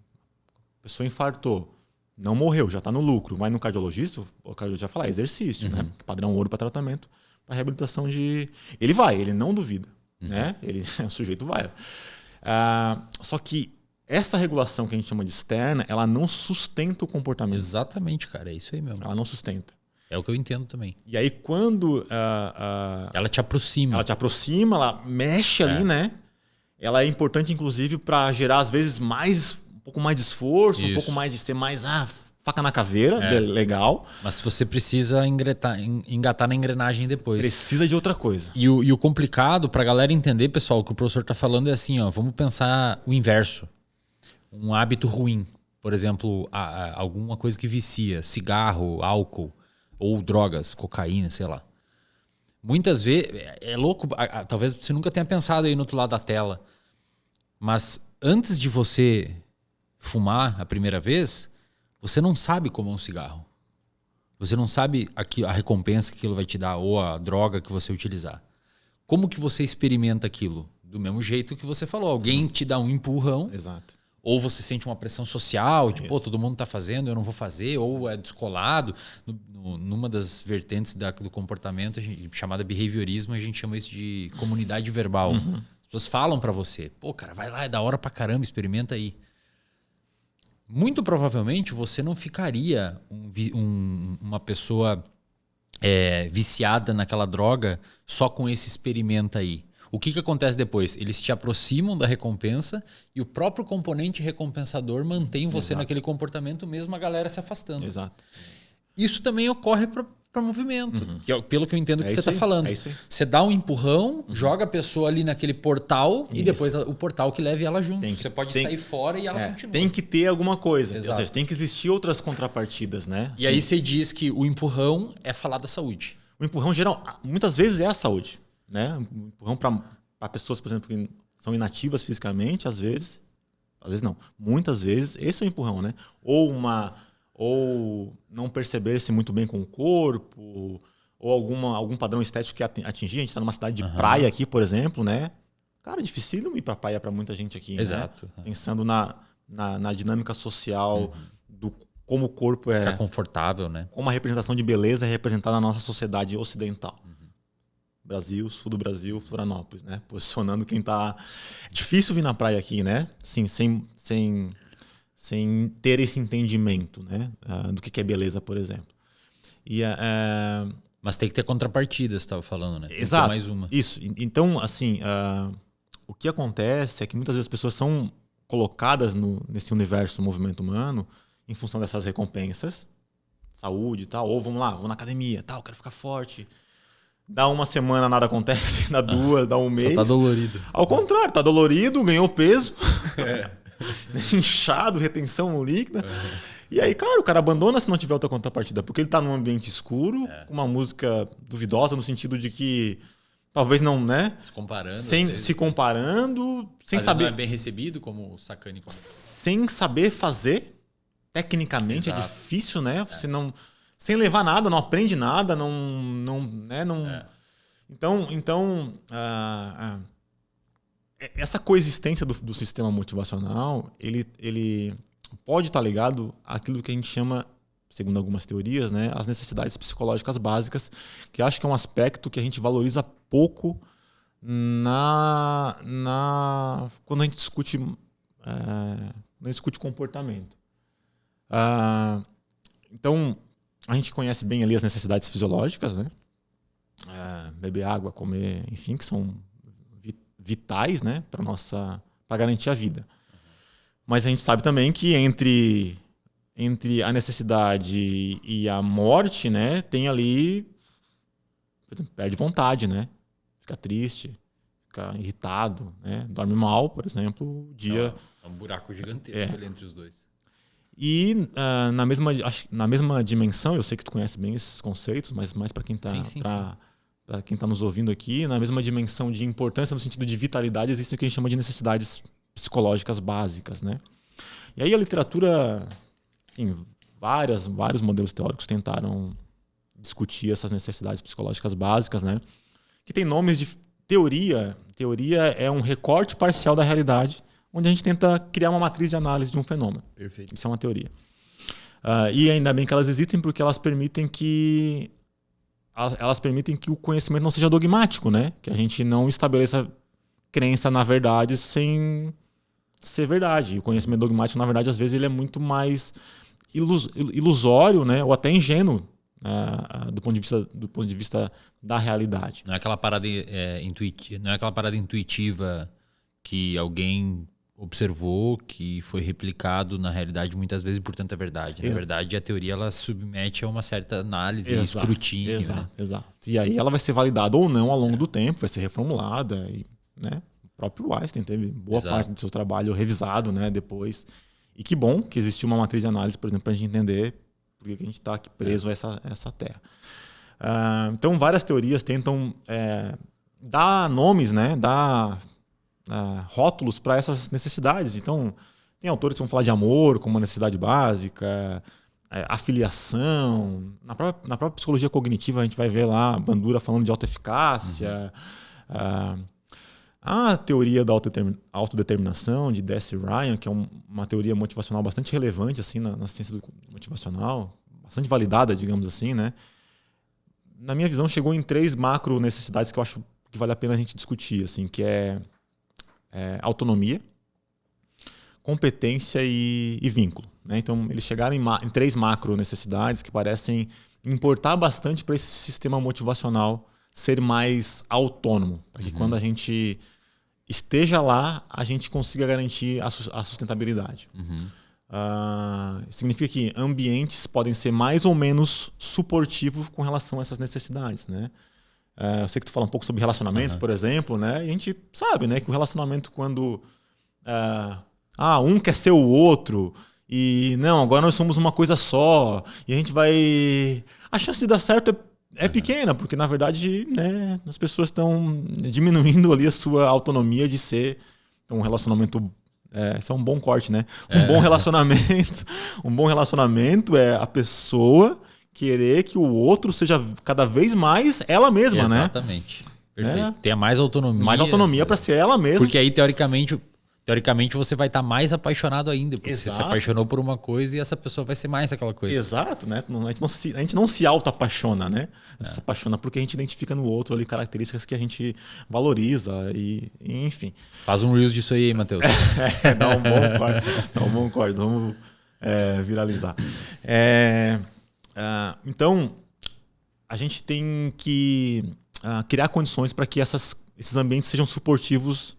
a pessoa infartou, não morreu, já está no lucro. Vai no cardiologista, o cardiologista vai falar exercício, né? Padrão ouro para tratamento, para reabilitação de... Ele não duvida. Né? O sujeito vai. Só que essa regulação que a gente chama de externa, ela não sustenta o comportamento. Exatamente, cara. É isso aí mesmo. Ela não sustenta. É o que eu entendo também. E aí quando... ela te aproxima. Ela te aproxima, ela mexe ali, né? Ela é importante, inclusive, para gerar, às vezes, um pouco mais de esforço, um pouco mais de ser mais faca na caveira, legal. Mas você precisa engatar na engrenagem depois. Precisa de outra coisa. E o complicado, pra galera entender, pessoal, o que o professor tá falando é assim, vamos pensar o inverso. Um hábito ruim. Por exemplo, alguma coisa que vicia, cigarro, álcool ou drogas, cocaína, sei lá. Muitas vezes, é louco, talvez você nunca tenha pensado aí no outro lado da tela, mas antes de você fumar a primeira vez, você não sabe como é um cigarro. Você não sabe a recompensa que aquilo vai te dar ou a droga que você utilizar. Como que você experimenta aquilo? Do mesmo jeito que você falou. Alguém te dá um empurrão. Exato. Ou você sente uma pressão social, tipo, todo mundo tá fazendo, eu não vou fazer, ou é descolado. Numa das vertentes do comportamento, chamada behaviorismo, a gente chama isso de comunidade verbal. As pessoas falam para você, pô, cara, vai lá, é da hora pra caramba, experimenta aí. Muito provavelmente você não ficaria uma pessoa viciada naquela droga só com esse experimenta aí. O que acontece depois? Eles te aproximam da recompensa e o próprio componente recompensador mantém você naquele comportamento, mesmo a galera se afastando. Exato. Isso também ocorre para movimento, que é, pelo que eu entendo que você está falando. É isso aí. Você dá um empurrão, joga a pessoa ali naquele portal e depois o portal que leve ela junto. Você pode sair fora e ela continua. Tem que ter alguma coisa. Exato. Ou seja, tem que existir outras contrapartidas, né? E aí você diz que o empurrão é falar da saúde. O empurrão geral, muitas vezes é a saúde. Né? Um empurrão para pessoas, por exemplo, que são inativas fisicamente, às vezes não, muitas vezes esse é o empurrão, né? Ou não perceber-se muito bem com o corpo, ou algum padrão estético que atingir. A gente está numa cidade de praia aqui, por exemplo, né? Cara, é difícil ir para praia para muita gente aqui. Exato. Né? Pensando na dinâmica social, do como o corpo ficar confortável, né? Como a representação de beleza é representada na nossa sociedade ocidental. Brasil, sul do Brasil, Florianópolis, né? Posicionando quem tá... Difícil vir na praia aqui, né? Sim, sem ter esse entendimento, né? Do que é beleza, por exemplo. Mas tem que ter contrapartida, você estava falando, né? Tem Exato. Que ter mais uma. Isso. Então, assim, o que acontece é que muitas vezes as pessoas são colocadas nesse universo do movimento humano em função dessas recompensas, saúde e tal, ou vamos lá, vou na academia, tal, quero ficar forte. Dá uma semana, nada acontece. Dá duas, dá um mês. Só tá dolorido. Ao contrário, tá dolorido, ganhou peso. Inchado, retenção líquida. E aí, cara, o cara abandona se não tiver outra contrapartida. Porque ele tá num ambiente escuro, com uma música duvidosa, no sentido de que talvez não, né? Se comparando. Se comparando, sem às saber. Não é bem recebido como sacane. Sem saber fazer. Tecnicamente. Exato. É difícil, né? Você não... Sem levar nada, não aprende nada, Então, essa coexistência do sistema motivacional, ele pode estar ligado àquilo que a gente chama, segundo algumas teorias, né, as necessidades psicológicas básicas, que acho que é um aspecto que a gente valoriza pouco quando a gente discute comportamento. Então, a gente conhece bem ali as necessidades fisiológicas, né? Beber água, comer, enfim, que são vitais, né, para garantir a vida. Mas a gente sabe também que entre a necessidade e a morte, né, tem ali, por exemplo, perde vontade, né? Fica triste, fica irritado, né? Dorme mal, por exemplo, o dia... É um buraco gigantesco ali entre os dois. E na mesma dimensão, eu sei que tu conhece bem esses conceitos, mas mais para quem está para quem está nos ouvindo aqui, na mesma dimensão de importância no sentido de vitalidade, existem o que a gente chama de necessidades psicológicas básicas, né? E aí a literatura, assim, vários modelos teóricos tentaram discutir essas necessidades psicológicas básicas, né? Que tem nomes de teoria. Teoria é um recorte parcial da realidade, onde a gente tenta criar uma matriz de análise de um fenômeno. Perfeito. Isso é uma teoria. E ainda bem que elas existem, porque elas permitem que o conhecimento não seja dogmático, né? Que a gente não estabeleça crença na verdade sem ser verdade. E o conhecimento dogmático, na verdade, às vezes ele é muito mais ilusório, né? Ou até ingênuo, do ponto de vista da realidade. Não é aquela parada intuitiva que alguém observou, que foi replicado na realidade muitas vezes, portanto é verdade. Na verdade, a teoria ela submete a uma certa análise e escrutínio. Exato. E aí ela vai ser validada ou não ao longo do tempo, vai ser reformulada. E, né? O próprio Einstein teve boa parte do seu trabalho revisado, né, depois. E que bom que existiu uma matriz de análise, por exemplo, para a gente entender por que a gente está aqui preso a essa terra. Então, várias teorias tentam dar nomes, né, dar rótulos para essas necessidades. Então, Tem autores que vão falar de amor como uma necessidade básica, afiliação. Na própria psicologia cognitiva a gente vai ver lá Bandura falando de autoeficácia. A teoria da autodeterminação de Deci Ryan, que é uma teoria motivacional bastante relevante assim, na ciência do motivacional, bastante validada, digamos assim, né? Na minha visão, chegou em 3 macro necessidades que eu acho que vale a pena a gente discutir, assim, que é autonomia, competência e vínculo. Né? Então, eles chegaram em 3 macro necessidades que parecem importar bastante para esse sistema motivacional ser mais autônomo, para que quando a gente esteja lá, a gente consiga garantir a sustentabilidade. Significa que ambientes podem ser mais ou menos suportivos com relação a essas necessidades. Né? Eu sei que tu fala um pouco sobre relacionamentos, por exemplo, né? E a gente sabe, né, que o relacionamento quando um quer ser o outro e não, agora nós somos uma coisa só e a gente vai... A chance de dar certo é pequena, porque na verdade, né, as pessoas estão diminuindo ali a sua autonomia de ser um relacionamento. Isso é um bom corte, né? Um bom relacionamento é a pessoa querer que o outro seja cada vez mais ela mesma, né? Exatamente. Perfeito. Tenha mais autonomia. Mais autonomia para ser ela mesma. Porque aí, teoricamente você vai estar mais apaixonado ainda. Porque você se apaixonou por uma coisa e essa pessoa vai ser mais aquela coisa. Exato, né? A gente não se auto-apaixona, né? A gente se apaixona porque a gente identifica no outro ali características que a gente valoriza e enfim. Faz um Reels disso aí, Matheus. Dá um bom corte. Vamos viralizar. Então, a gente tem que criar condições para que esses ambientes sejam suportivos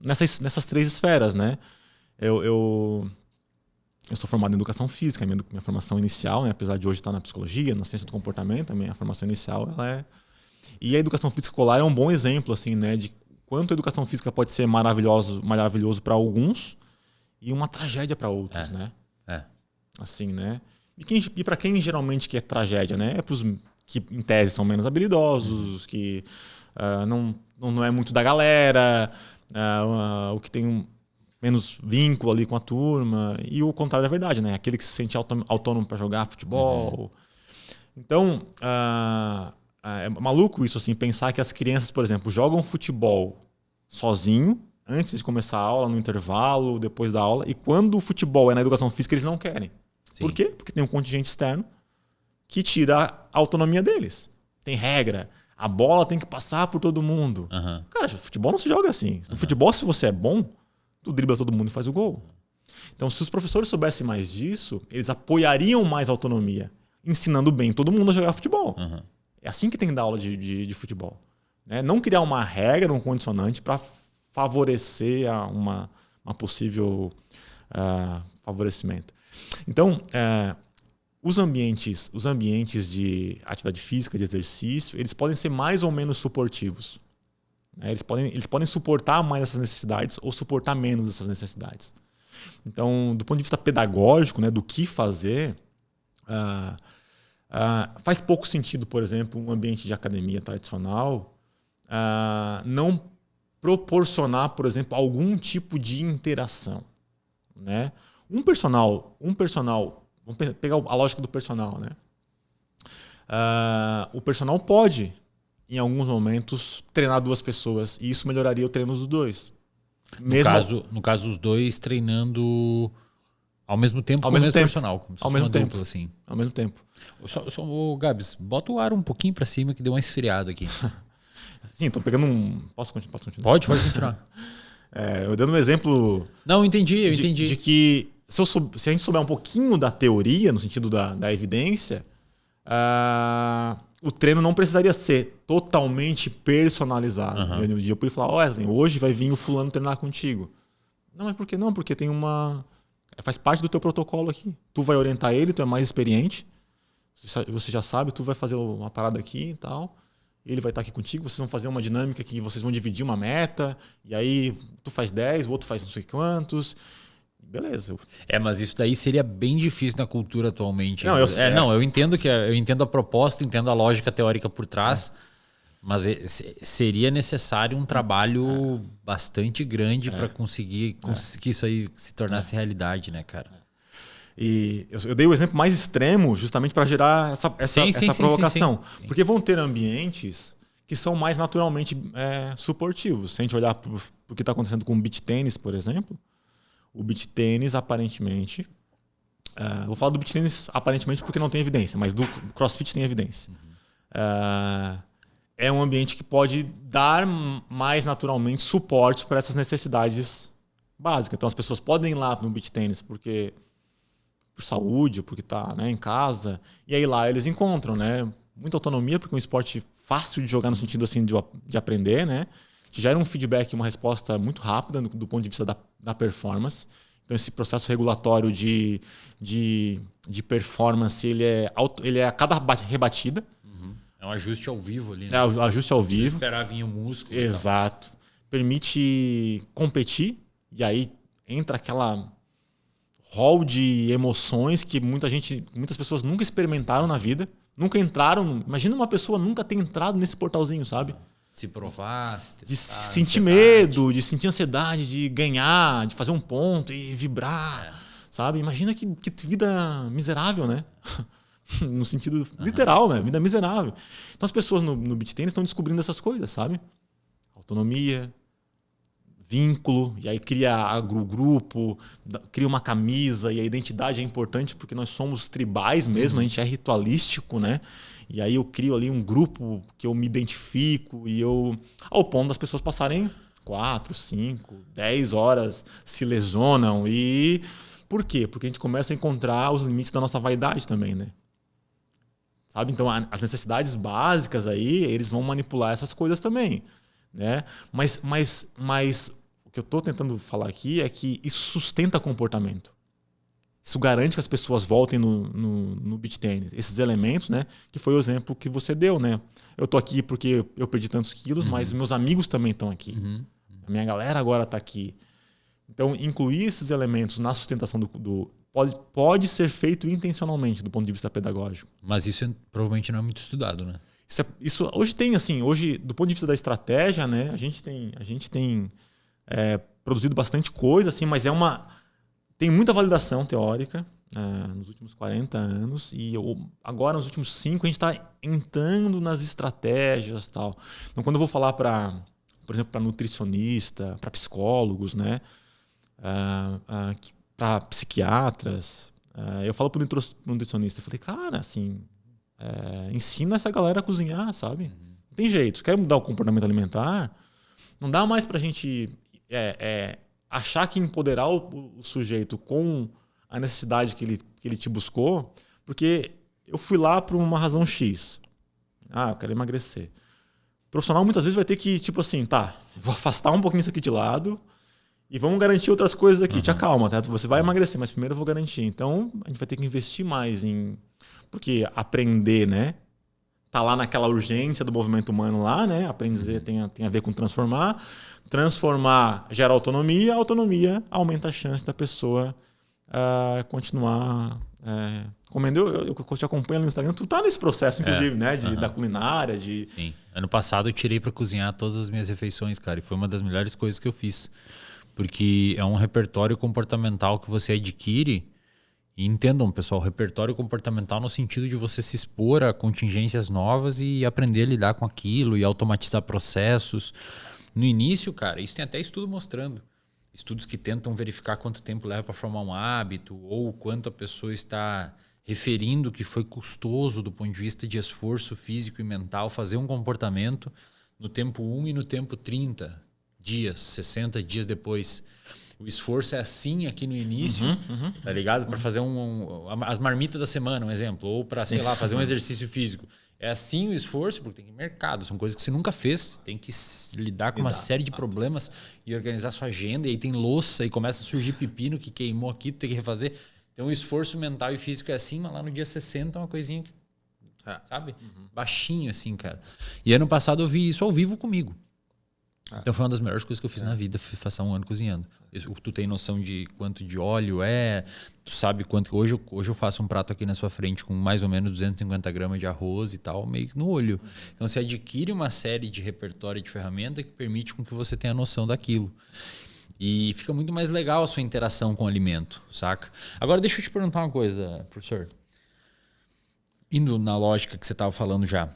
nessas 3 esferas, né? Eu sou formado em educação física, minha formação inicial, né? Apesar de hoje estar na psicologia, na ciência do comportamento, a minha formação inicial E a educação física escolar é um bom exemplo, assim, né? De quanto a educação física pode ser maravilhoso para alguns e uma tragédia para outros, né? Assim, né? E para quem geralmente quer tragédia, né? É para os que em tese são menos habilidosos, que não é muito da galera, o que tem menos vínculo ali com a turma, e o contrário é verdade, né? Aquele que se sente autônomo para jogar futebol. Então, é maluco isso, assim, pensar que as crianças, por exemplo, jogam futebol sozinho, antes de começar a aula, no intervalo, depois da aula, e quando o futebol é na educação física, eles não querem. Sim. Por quê? Porque tem um contingente externo que tira a autonomia deles. Tem regra. A bola tem que passar por todo mundo. Cara, futebol não se joga assim. No futebol, se você é bom, tu dribla todo mundo e faz o gol. Então, se os professores soubessem mais disso, eles apoiariam mais a autonomia, ensinando bem todo mundo a jogar futebol. É assim que tem que dar aula de futebol. Né? Não criar uma regra, um condicionante para favorecer uma possível favorecimento. Então, os ambientes de atividade física, de exercício, eles podem ser mais ou menos suportivos. Né? Eles podem suportar mais essas necessidades ou suportar menos essas necessidades. Então, do ponto de vista pedagógico, né, do que fazer, faz pouco sentido, por exemplo, um ambiente de academia tradicional não proporcionar, por exemplo, algum tipo de interação. Né? Um personal, vamos pegar a lógica do personal, né? O personal pode, em alguns momentos, treinar 2 pessoas e isso melhoraria o treino dos 2. No caso, os 2 treinando ao mesmo tempo com o mesmo personal, como se fosse uma dupla, assim. Ao mesmo tempo. Gabs, bota o ar um pouquinho para cima que deu uma esfriada aqui. Sim, tô pegando um... Posso continuar? Pode continuar. Eu dando um exemplo... Não, eu entendi. De que se a gente souber um pouquinho da teoria, no sentido da evidência, o treino não precisaria ser totalmente personalizado. No dia eu podia falar, Wesley, hoje vai vir o fulano treinar contigo. Não, mas por que não? Porque tem faz parte do teu protocolo aqui. Tu vai orientar ele, tu é mais experiente, você já sabe, tu vai fazer uma parada aqui e tal, ele vai estar aqui contigo, vocês vão fazer uma dinâmica que vocês vão dividir uma meta, e aí tu faz 10, o outro faz não sei quantos... Beleza. Mas isso daí seria bem difícil na cultura atualmente. Não, eu entendo eu entendo a proposta, entendo a lógica teórica por trás, Mas seria necessário um trabalho bastante grande para conseguir que isso aí se tornasse realidade, né, cara? E eu dei o exemplo mais extremo justamente para gerar essa provocação. Sim. Porque vão ter ambientes que são mais naturalmente suportivos. Se a gente olhar para o que está acontecendo com o beach tênis, por exemplo, o beach tênis aparentemente... vou falar do beach tênis aparentemente porque não tem evidência, mas do CrossFit tem evidência. É um ambiente que pode dar mais naturalmente suporte para essas necessidades básicas. Então as pessoas podem ir lá no beach tênis porque... por saúde, porque está, né, em casa. E aí lá eles encontram, né, muita autonomia, porque é um esporte fácil de jogar no sentido assim, de aprender, né? Que gera um feedback, uma resposta muito rápida do ponto de vista da performance. Então esse processo regulatório de performance, ele é a cada rebatida. É um ajuste ao vivo ali, né? É um ajuste ao vivo. Esperar vir o músculo. Exato. Permite competir, e aí entra aquela... rol de emoções que muitas pessoas nunca experimentaram na vida, nunca entraram. Imagina uma pessoa nunca ter entrado nesse portalzinho, sabe? Se provar, de sentir medo, de sentir ansiedade, de ganhar, de fazer um ponto e vibrar, sabe? Imagina que vida miserável, né? No sentido literal, né? Vida miserável. Então as pessoas no beach tennis estão descobrindo essas coisas, sabe? Autonomia, vínculo, e aí cria o grupo, cria uma camisa, e a identidade é importante porque nós somos tribais mesmo, a gente é ritualístico, né? E aí eu crio ali um grupo que eu me identifico e ao ponto das pessoas passarem 4, 5, 10 horas, se lesionam. E por quê? Porque a gente começa a encontrar os limites da nossa vaidade também, né? Sabe? Então as necessidades básicas aí, eles vão manipular essas coisas também, né? Mas o que eu estou tentando falar aqui é que isso sustenta comportamento. Isso garante que as pessoas voltem no beach tennis. Esses elementos, né? Que foi o exemplo que você deu, né? Eu tô aqui porque eu perdi tantos quilos, mas meus amigos também estão aqui. A minha galera agora está aqui. Então, incluir esses elementos na sustentação pode ser feito intencionalmente do ponto de vista pedagógico. Mas isso provavelmente não é muito estudado, né? Isso hoje tem, assim, do ponto de vista da estratégia, né? A gente tem produzido bastante coisa, assim, mas tem muita validação teórica nos últimos 40 anos e agora nos últimos 5 a gente está entrando nas estratégias e tal. Então quando eu vou falar por exemplo, para nutricionista, para psicólogos, né, para psiquiatras, eu falo para o nutricionista, eu falei, cara, assim, ensina essa galera a cozinhar, sabe? Não tem jeito, quer mudar o comportamento alimentar, não dá mais para a gente achar que empoderar o sujeito com a necessidade que ele te buscou, porque eu fui lá por uma razão X. Eu quero emagrecer. O profissional muitas vezes vai ter que, tipo assim, vou afastar um pouquinho isso aqui de lado e vamos garantir outras coisas aqui. Te acalma, tá? Você vai emagrecer, mas primeiro eu vou garantir. Então, a gente vai ter que investir mais porque aprender, né? Tá lá naquela urgência do movimento humano lá, né? Aprender tem a ver com transformar. Transformar gera autonomia. A autonomia aumenta a chance da pessoa continuar comendo. Eu te acompanho no Instagram. Tu tá nesse processo, inclusive, né? Da culinária. Sim. Ano passado eu tirei para cozinhar todas as minhas refeições, cara. E foi uma das melhores coisas que eu fiz. Porque é um repertório comportamental que você adquire. E entendam, pessoal, repertório comportamental no sentido de você se expor a contingências novas e aprender a lidar com aquilo e automatizar processos. No início, cara, isso tem até estudo mostrando. Estudos que tentam verificar quanto tempo leva para formar um hábito ou quanto a pessoa está referindo que foi custoso do ponto de vista de esforço físico e mental fazer um comportamento no tempo 1 e no tempo 30 dias, 60 dias depois. O esforço é assim aqui no início, tá ligado? Para fazer as marmitas da semana, um exemplo. Ou para, sei lá, fazer um exercício físico. É assim o esforço, porque tem que ir no mercado. São coisas que você nunca fez. Tem que lidar com uma série de problemas e organizar sua agenda. E aí tem louça e começa a surgir pepino que queimou aqui, tu tem que refazer. Então o esforço mental e físico é assim, mas lá no dia 60 é uma coisinha que, sabe? Baixinho assim, cara. E ano passado eu vi isso ao vivo comigo. Então foi uma das melhores coisas que eu fiz na vida, foi passar um ano cozinhando. Tu tem noção de quanto de óleo é, tu sabe quanto... Hoje eu faço um prato aqui na sua frente com mais ou menos 250 gramas de arroz e tal, meio que no olho. Então você adquire uma série de repertório de ferramenta que permite com que você tenha noção daquilo. E fica muito mais legal a sua interação com o alimento, saca? Agora deixa eu te perguntar uma coisa, professor. Indo na lógica que você estava falando já.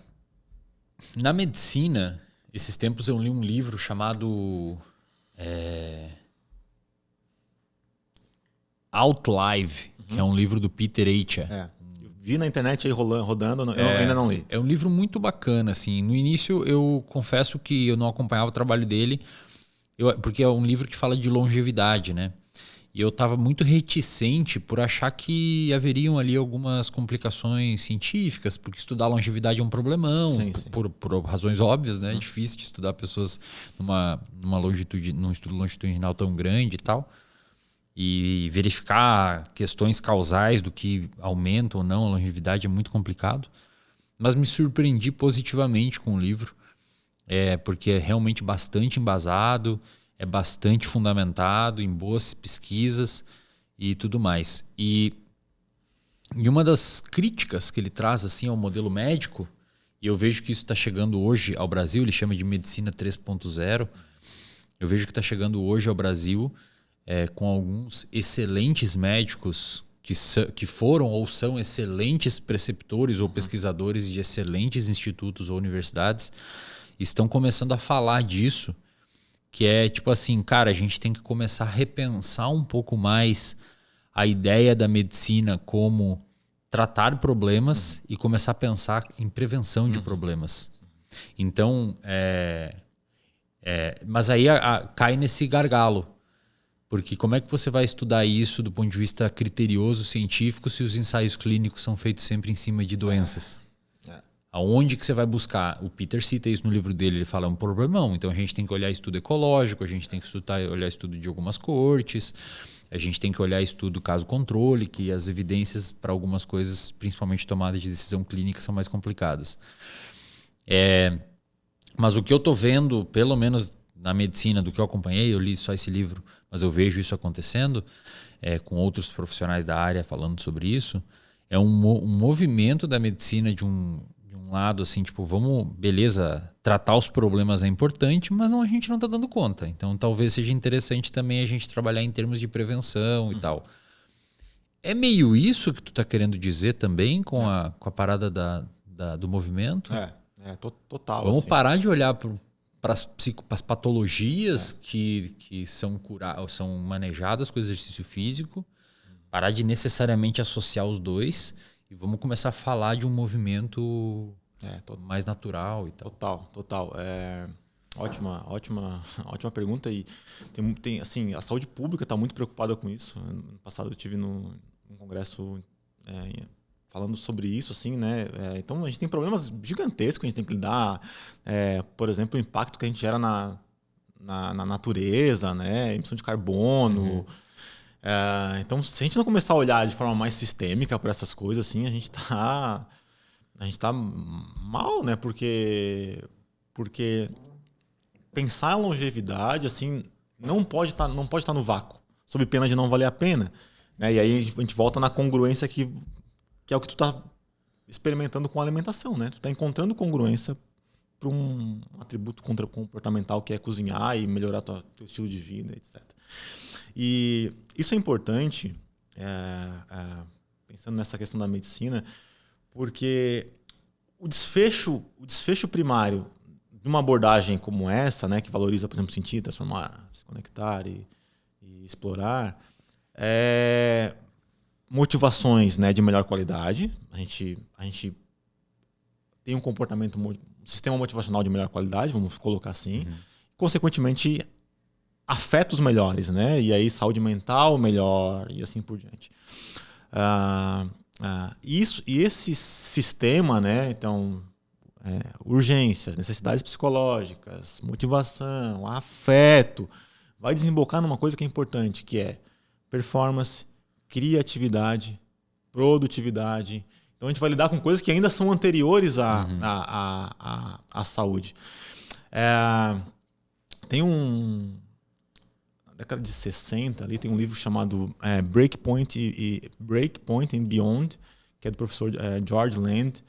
Na medicina... Esses tempos eu li um livro chamado Outlive, que é um livro do Peter Attia. Eu vi na internet aí rodando, eu ainda não li. É um livro muito bacana, assim. No início eu confesso que eu não acompanhava o trabalho dele, porque é um livro que fala de longevidade, né? E eu estava muito reticente por achar que haveriam ali algumas complicações científicas, porque estudar longevidade é um problemão, sim. Por razões óbvias, né? É difícil de estudar pessoas num estudo longitudinal tão grande e tal. E verificar questões causais do que aumenta ou não a longevidade é muito complicado. Mas me surpreendi positivamente com o livro, porque é realmente bastante embasado, é bastante fundamentado em boas pesquisas e tudo mais. E uma das críticas que ele traz assim ao modelo médico, e eu vejo que isso está chegando hoje ao Brasil, ele chama de medicina 3.0, eu vejo que está chegando hoje ao Brasil com alguns excelentes médicos que foram ou são excelentes preceptores ou pesquisadores de excelentes institutos ou universidades, estão começando a falar disso, que é tipo assim, cara, a gente tem que começar a repensar um pouco mais a ideia da medicina como tratar problemas e começar a pensar em prevenção de problemas. Então, mas aí cai nesse gargalo. Porque como é que você vai estudar isso do ponto de vista criterioso, científico, se os ensaios clínicos são feitos sempre em cima de doenças? Aonde que você vai buscar? O Peter cita isso no livro dele, ele fala, é um problemão. Então a gente tem que olhar estudo ecológico, a gente tem que olhar estudo de algumas coortes, a gente tem que olhar estudo caso-controle, que as evidências para algumas coisas, principalmente tomada de decisão clínica, são mais complicadas. Mas o que eu estou vendo, pelo menos na medicina, do que eu acompanhei, eu li só esse livro, mas eu vejo isso acontecendo, com outros profissionais da área falando sobre isso, é um movimento da medicina de um lado assim, tipo, beleza, tratar os problemas é importante, mas a gente não está dando conta. Então talvez seja interessante também a gente trabalhar em termos de prevenção e tal. É meio isso que tu está querendo dizer também com a parada do movimento? Total. Vamos assim. parar de olhar para as patologias que são manejadas com exercício físico, parar de necessariamente associar os dois e vamos começar a falar de um movimento mais natural e tal. Total. Ótima pergunta. E tem assim, a saúde pública está muito preocupada com isso. No passado eu tive num congresso falando sobre isso, assim, né? Então a gente tem problemas gigantescos que a gente tem que lidar. Por exemplo, o impacto que a gente gera na natureza, né? Emissão de carbono. Então, se a gente não começar a olhar de forma mais sistêmica para essas coisas, assim, a gente tá mal, né? Porque pensar em longevidade, assim, não pode estar no vácuo, sob pena de não valer a pena, né? E aí a gente volta na congruência que é o que tu tá experimentando com a alimentação, né? Tu tá encontrando congruência para um atributo comportamental que é cozinhar e melhorar teu estilo de vida, etc. E isso é importante, pensando nessa questão da medicina, porque o desfecho primário de uma abordagem como essa, né, que valoriza, por exemplo, sentir, transformar, se conectar e explorar, motivações, né, de melhor qualidade. A gente tem um sistema motivacional de melhor qualidade, vamos colocar assim. Consequentemente, afetos melhores, né? E aí saúde mental melhor e assim por diante. E esse sistema, né? Então, urgências, necessidades psicológicas, motivação, afeto, vai desembocar numa coisa que é importante, que é performance, criatividade, produtividade. Então a gente vai lidar com coisas que ainda são anteriores à saúde. Na década de 60, ali tem um livro chamado Breakpoint and Beyond, que é do professor George Land.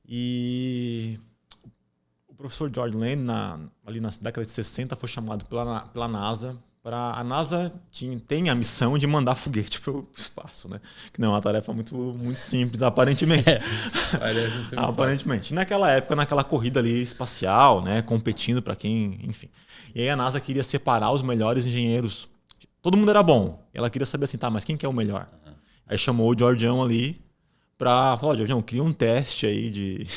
E o professor George Land, ali na década de 60, foi chamado pela NASA. A NASA tem a missão de mandar foguete para o espaço, né? Que não é uma tarefa muito simples, aparentemente. Parece ser muito aparentemente. E naquela época, naquela corrida ali espacial, né? Competindo para quem, enfim. E aí a NASA queria separar os melhores engenheiros. Todo mundo era bom. Ela queria saber assim, tá, mas quem que é o melhor? Uhum. Aí chamou o Georgião ali para falar, Georgião, cria um teste aí de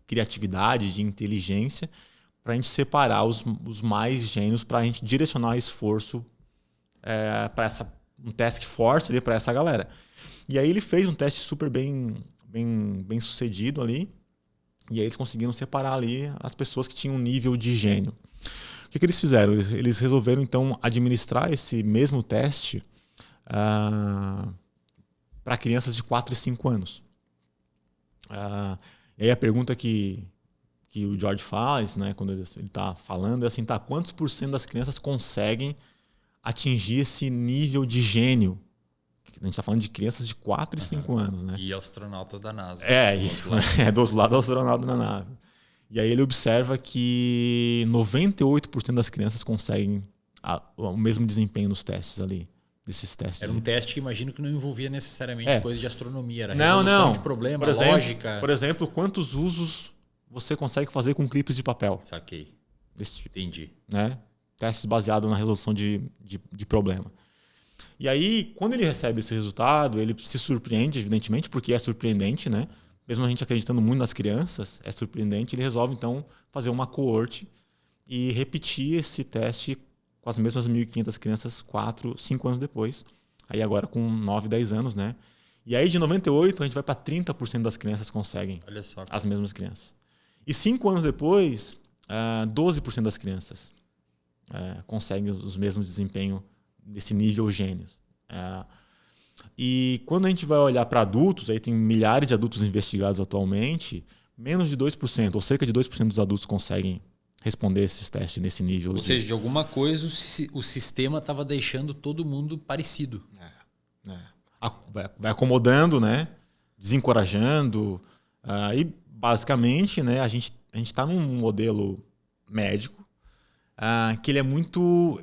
criatividade, de inteligência, para a gente separar os mais gênios, para a gente direcionar esforço para um task force ali para essa galera. E aí ele fez um teste super bem sucedido ali, e aí eles conseguiram separar ali as pessoas que tinham um nível de gênio. O que eles fizeram? Eles resolveram então administrar esse mesmo teste para crianças de 4 e 5 anos. E aí a pergunta que o George faz, né, quando ele está falando, é assim, tá, quantos por cento das crianças conseguem atingir esse nível de gênio? A gente está falando de crianças de 4 e 5 anos. Né? E astronautas da NASA. Isso. Do outro lado, astronauta da nave. E aí ele observa que 98% das crianças conseguem o mesmo desempenho nos testes ali. Desses testes. Era um teste que imagino que não envolvia necessariamente coisa de astronomia. Era resolução de problema, lógica. Por exemplo, quantos usos você consegue fazer com clipes de papel? Saquei. Desse tipo. Entendi. Né? Testes baseados na resolução de problema. E aí, quando ele recebe esse resultado, ele se surpreende, evidentemente, porque é surpreendente, né? Mesmo a gente acreditando muito nas crianças, é surpreendente. Ele resolve, então, fazer uma coorte e repetir esse teste com as mesmas 1.500 crianças 4, 5 anos depois. Aí agora com 9, 10 anos, né? E aí de 98 a gente vai para 30% das crianças conseguem. Olha só, as mesmas crianças. E 5 anos depois, 12% das crianças conseguem os mesmos desempenho desse nível gênios. E quando a gente vai olhar para adultos, aí tem milhares de adultos investigados atualmente, menos de 2%, ou cerca de 2% dos adultos conseguem responder esses testes nesse nível. Ou seja, de alguma coisa o sistema estava deixando todo mundo parecido. Vai acomodando, né? Desencorajando. E basicamente, né, a gente está num modelo médico que ele é muito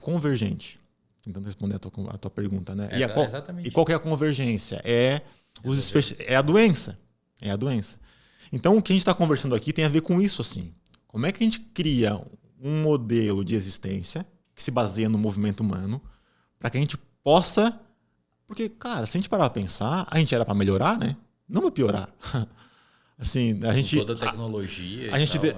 convergente. Tentando responder a tua pergunta, né? Exatamente. E qual que é a convergência? É a doença. É a doença. Então, o que a gente está conversando aqui tem a ver com isso, assim. Como é que a gente cria um modelo de existência que se baseia no movimento humano para que a gente possa... Porque, cara, se a gente parar para pensar, a gente era para melhorar, né? Não para piorar. Assim, a gente... Com toda a tecnologia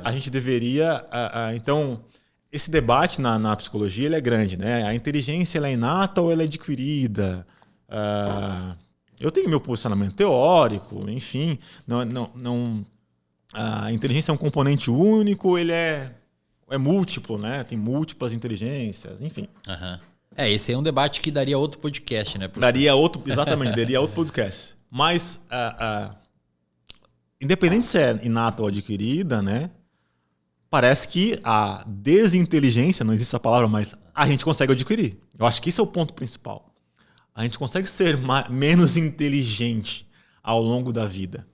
a gente deveria... Então, esse debate na psicologia ele é grande, né? A inteligência ela é inata ou ela é adquirida? Eu tenho meu posicionamento teórico, enfim. A inteligência é um componente único, ele é múltiplo, né? Tem múltiplas inteligências, enfim. Uhum. Esse aí é um debate que daria outro podcast, né? Daria outro podcast. Mas, independente se é inata ou adquirida, né? Parece que a desinteligência, não existe essa palavra, mas a gente consegue adquirir. Eu acho que esse é o ponto principal. A gente consegue ser menos inteligente ao longo da vida.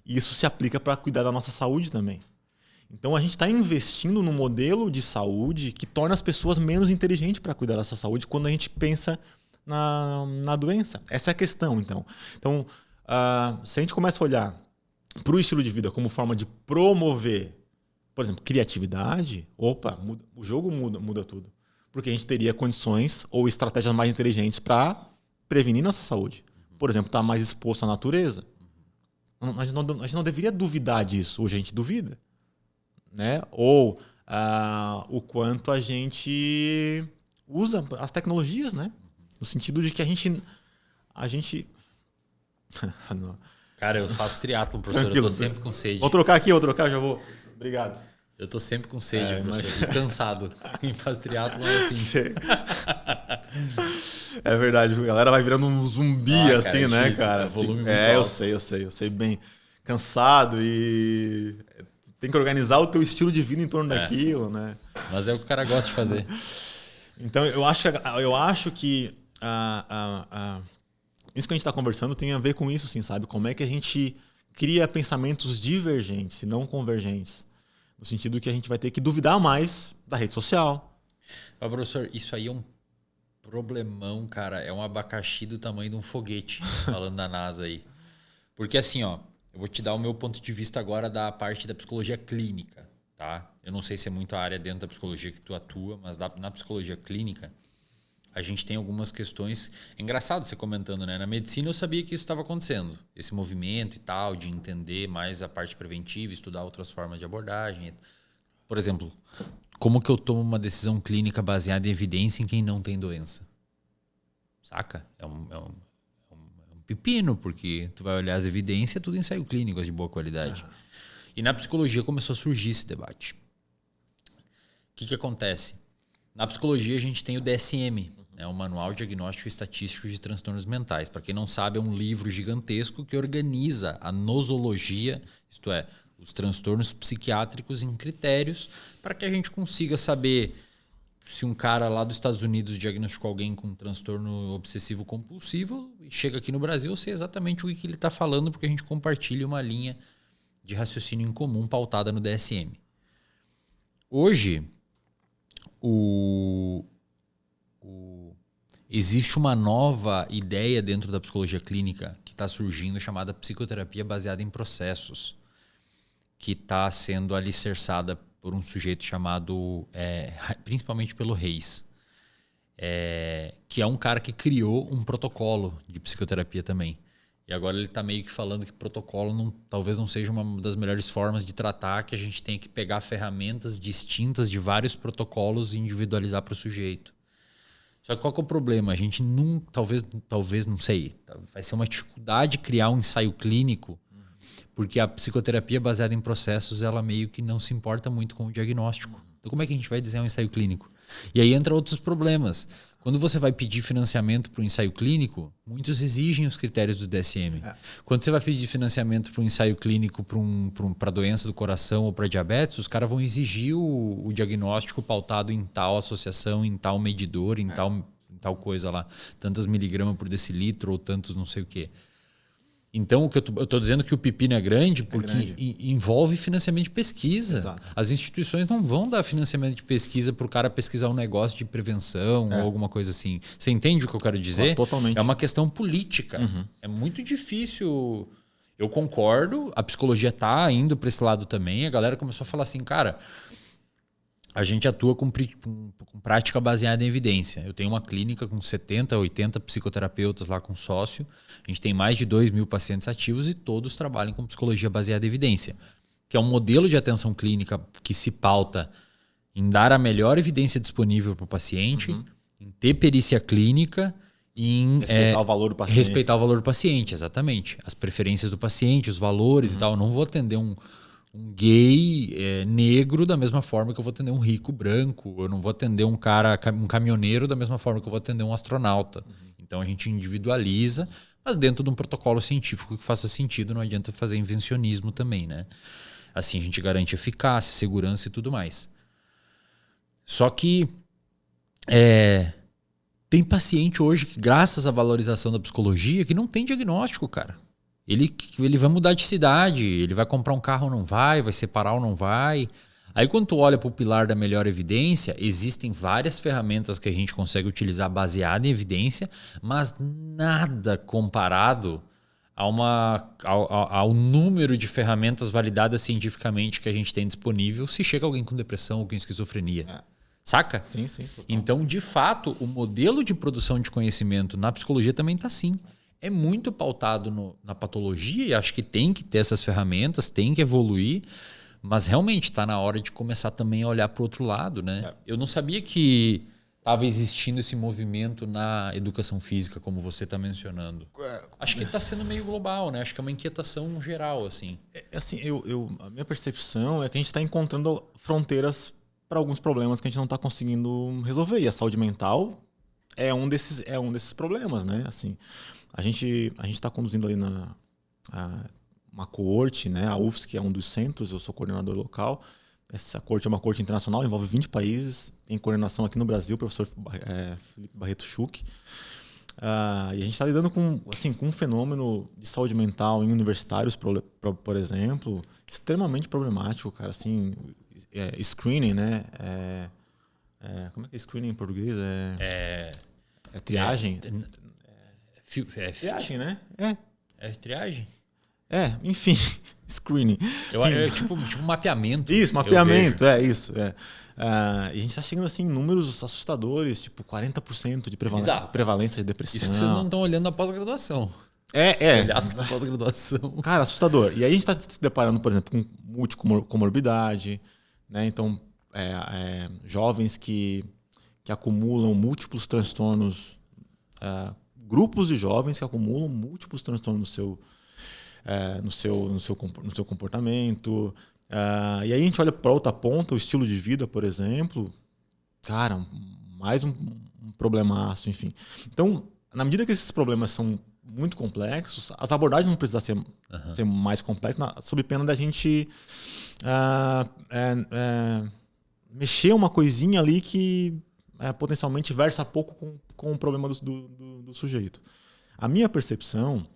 E isso se aplica para cuidar da nossa saúde também. Então a gente está investindo num modelo de saúde que torna as pessoas menos inteligentes para cuidar da sua saúde quando a gente pensa na doença. Essa é a questão, então. Então, se a gente começa a olhar para o estilo de vida como forma de promover, por exemplo, criatividade, o jogo muda tudo. Porque a gente teria condições ou estratégias mais inteligentes para prevenir nossa saúde. Por exemplo, estar mais exposto à natureza. A gente não deveria duvidar disso. Hoje a gente duvida. Né? Ou o quanto a gente usa as tecnologias, né? No sentido de que a gente... Cara, eu faço triatlon, professor. Tranquilo. Eu tô sempre com sede. Vou trocar, já vou. Obrigado. Eu tô sempre com sede, professor. Mas... cansado. Quem faz triatlon é assim. Sei. É verdade. A galera vai virando um zumbi, assim, né, cara? Volume muito alto. Eu sei bem. Cansado e tem que organizar o teu estilo de vida em torno daquilo, né? Mas é o que o cara gosta de fazer. Então, eu acho que isso que a gente está conversando tem a ver com isso, assim, sabe? Como é que a gente cria pensamentos divergentes e não convergentes. No sentido que a gente vai ter que duvidar mais da rede social. Mas, professor, isso aí é um problemão, cara. É um abacaxi do tamanho de um foguete, falando da NASA aí. Porque assim, ó, eu vou te dar o meu ponto de vista agora da parte da psicologia clínica, tá? Eu não sei se é muito a área dentro da psicologia que tu atua, mas na psicologia clínica a gente tem algumas questões. É engraçado você comentando, né? Na medicina eu sabia que isso estava acontecendo. Esse movimento e tal, de entender mais a parte preventiva, estudar outras formas de abordagem. Por exemplo, como que eu tomo uma decisão clínica baseada em evidência em quem não tem doença? Saca? É um pepino, porque tu vai olhar as evidências, tudo ensaio clínico de boa qualidade. E na psicologia começou a surgir esse debate. O que acontece? Na psicologia a gente tem o DSM, né, o Manual Diagnóstico e Estatístico de Transtornos Mentais. Para quem não sabe, é um livro gigantesco que organiza a nosologia, isto é, os transtornos psiquiátricos em critérios para que a gente consiga saber se um cara lá dos Estados Unidos diagnosticou alguém com um transtorno obsessivo compulsivo e chega aqui no Brasil, eu sei exatamente o que ele está falando, porque a gente compartilha uma linha de raciocínio em comum pautada no DSM. Hoje, existe uma nova ideia dentro da psicologia clínica que está surgindo, chamada psicoterapia baseada em processos, que está sendo alicerçada por um sujeito chamado, principalmente pelo Reis, que é um cara que criou um protocolo de psicoterapia também. E agora ele está meio que falando que protocolo talvez não seja uma das melhores formas de tratar, que a gente tem que pegar ferramentas distintas de vários protocolos e individualizar para o sujeito. Só que qual que é o problema? A gente talvez, não sei, vai ser uma dificuldade criar um ensaio clínico, porque a psicoterapia baseada em processos, ela meio que não se importa muito com o diagnóstico. Então como é que a gente vai desenhar um ensaio clínico? E aí entra outros problemas. Quando você vai pedir financiamento para o ensaio clínico, muitos exigem os critérios do DSM. Quando você vai pedir financiamento para um ensaio clínico para doença do coração ou para diabetes, os caras vão exigir o diagnóstico pautado em tal associação, em tal medidor, em tal coisa lá. Tantas miligramas por decilitro ou tantos não sei o quê. Então, o que eu estou dizendo que o pepino é grande porque envolve financiamento de pesquisa. Exato. As instituições não vão dar financiamento de pesquisa para o cara pesquisar um negócio de prevenção ou alguma coisa assim. Você entende o que eu quero dizer? Totalmente. É uma questão política. É muito difícil. Eu concordo, a psicologia está indo para esse lado também. A galera começou a falar assim, cara, a gente atua com prática baseada em evidência. Eu tenho uma clínica com 70, 80 psicoterapeutas lá com sócio. A gente tem mais de 2.000 pacientes ativos e todos trabalham com psicologia baseada em evidência, que é um modelo de atenção clínica que se pauta em dar a melhor evidência disponível para o paciente, em ter perícia clínica e em respeitar o valor do paciente. Respeitar o valor do paciente, exatamente. As preferências do paciente, os valores e tal. Eu não vou atender um gay negro da mesma forma que eu vou atender um rico branco. Eu não vou atender um caminhoneiro da mesma forma que eu vou atender um astronauta. Então a gente individualiza, mas dentro de um protocolo científico que faça sentido. Não adianta fazer invencionismo também, né? Assim a gente garante eficácia, segurança e tudo mais. Só que tem paciente hoje que, graças à valorização da psicologia, que não tem diagnóstico, cara. Ele vai mudar de cidade, ele vai comprar um carro ou não vai separar ou não vai. Aí quando tu olha para o pilar da melhor evidência, existem várias ferramentas que a gente consegue utilizar baseada em evidência, mas nada comparado ao número de ferramentas validadas cientificamente que a gente tem disponível se chega alguém com depressão ou com esquizofrenia. Saca? Sim, total. Então, de fato, o modelo de produção de conhecimento na psicologia também está assim. É muito pautado na patologia e acho que tem que ter essas ferramentas, tem que evoluir, mas realmente está na hora de começar também a olhar para o outro lado, né? Eu não sabia que estava existindo esse movimento na educação física, como você está mencionando. Acho que está sendo meio global, né? Acho que é uma inquietação geral, assim. Assim, a minha percepção é que a gente está encontrando fronteiras para alguns problemas que a gente não está conseguindo resolver. E a saúde mental é um desses problemas, né? Assim, a gente está conduzindo ali uma uma coorte, né? A UFSC é um dos centros, eu sou coordenador local. Essa coorte é uma coorte internacional, envolve 20 países. Tem coordenação aqui no Brasil, o professor Felipe Barreto Schuch. E a gente está lidando com um fenômeno de saúde mental em universitários, por exemplo, extremamente problemático, cara. Assim, screening, né? Como é que é screening em português? Triagem? Triagem, né? É triagem? Enfim, screening. É tipo um mapeamento. Isso, mapeamento, isso. E a gente está chegando assim, em números assustadores, tipo 40% de prevalência de depressão. Isso que vocês não estão olhando na pós-graduação. Se olhasse na pós-graduação. Cara, assustador. E aí a gente está se deparando, por exemplo, com multicomorbidade, né? Então, jovens que acumulam múltiplos transtornos, grupos de jovens que acumulam múltiplos transtornos no seu comportamento. E aí a gente olha para outra ponta, o estilo de vida, por exemplo, cara, mais um problemaço, enfim. Então, na medida que esses problemas são muito complexos, as abordagens vão precisar ser mais complexas, sob pena da gente mexer uma coisinha ali que potencialmente versa pouco com o problema do sujeito. A minha percepção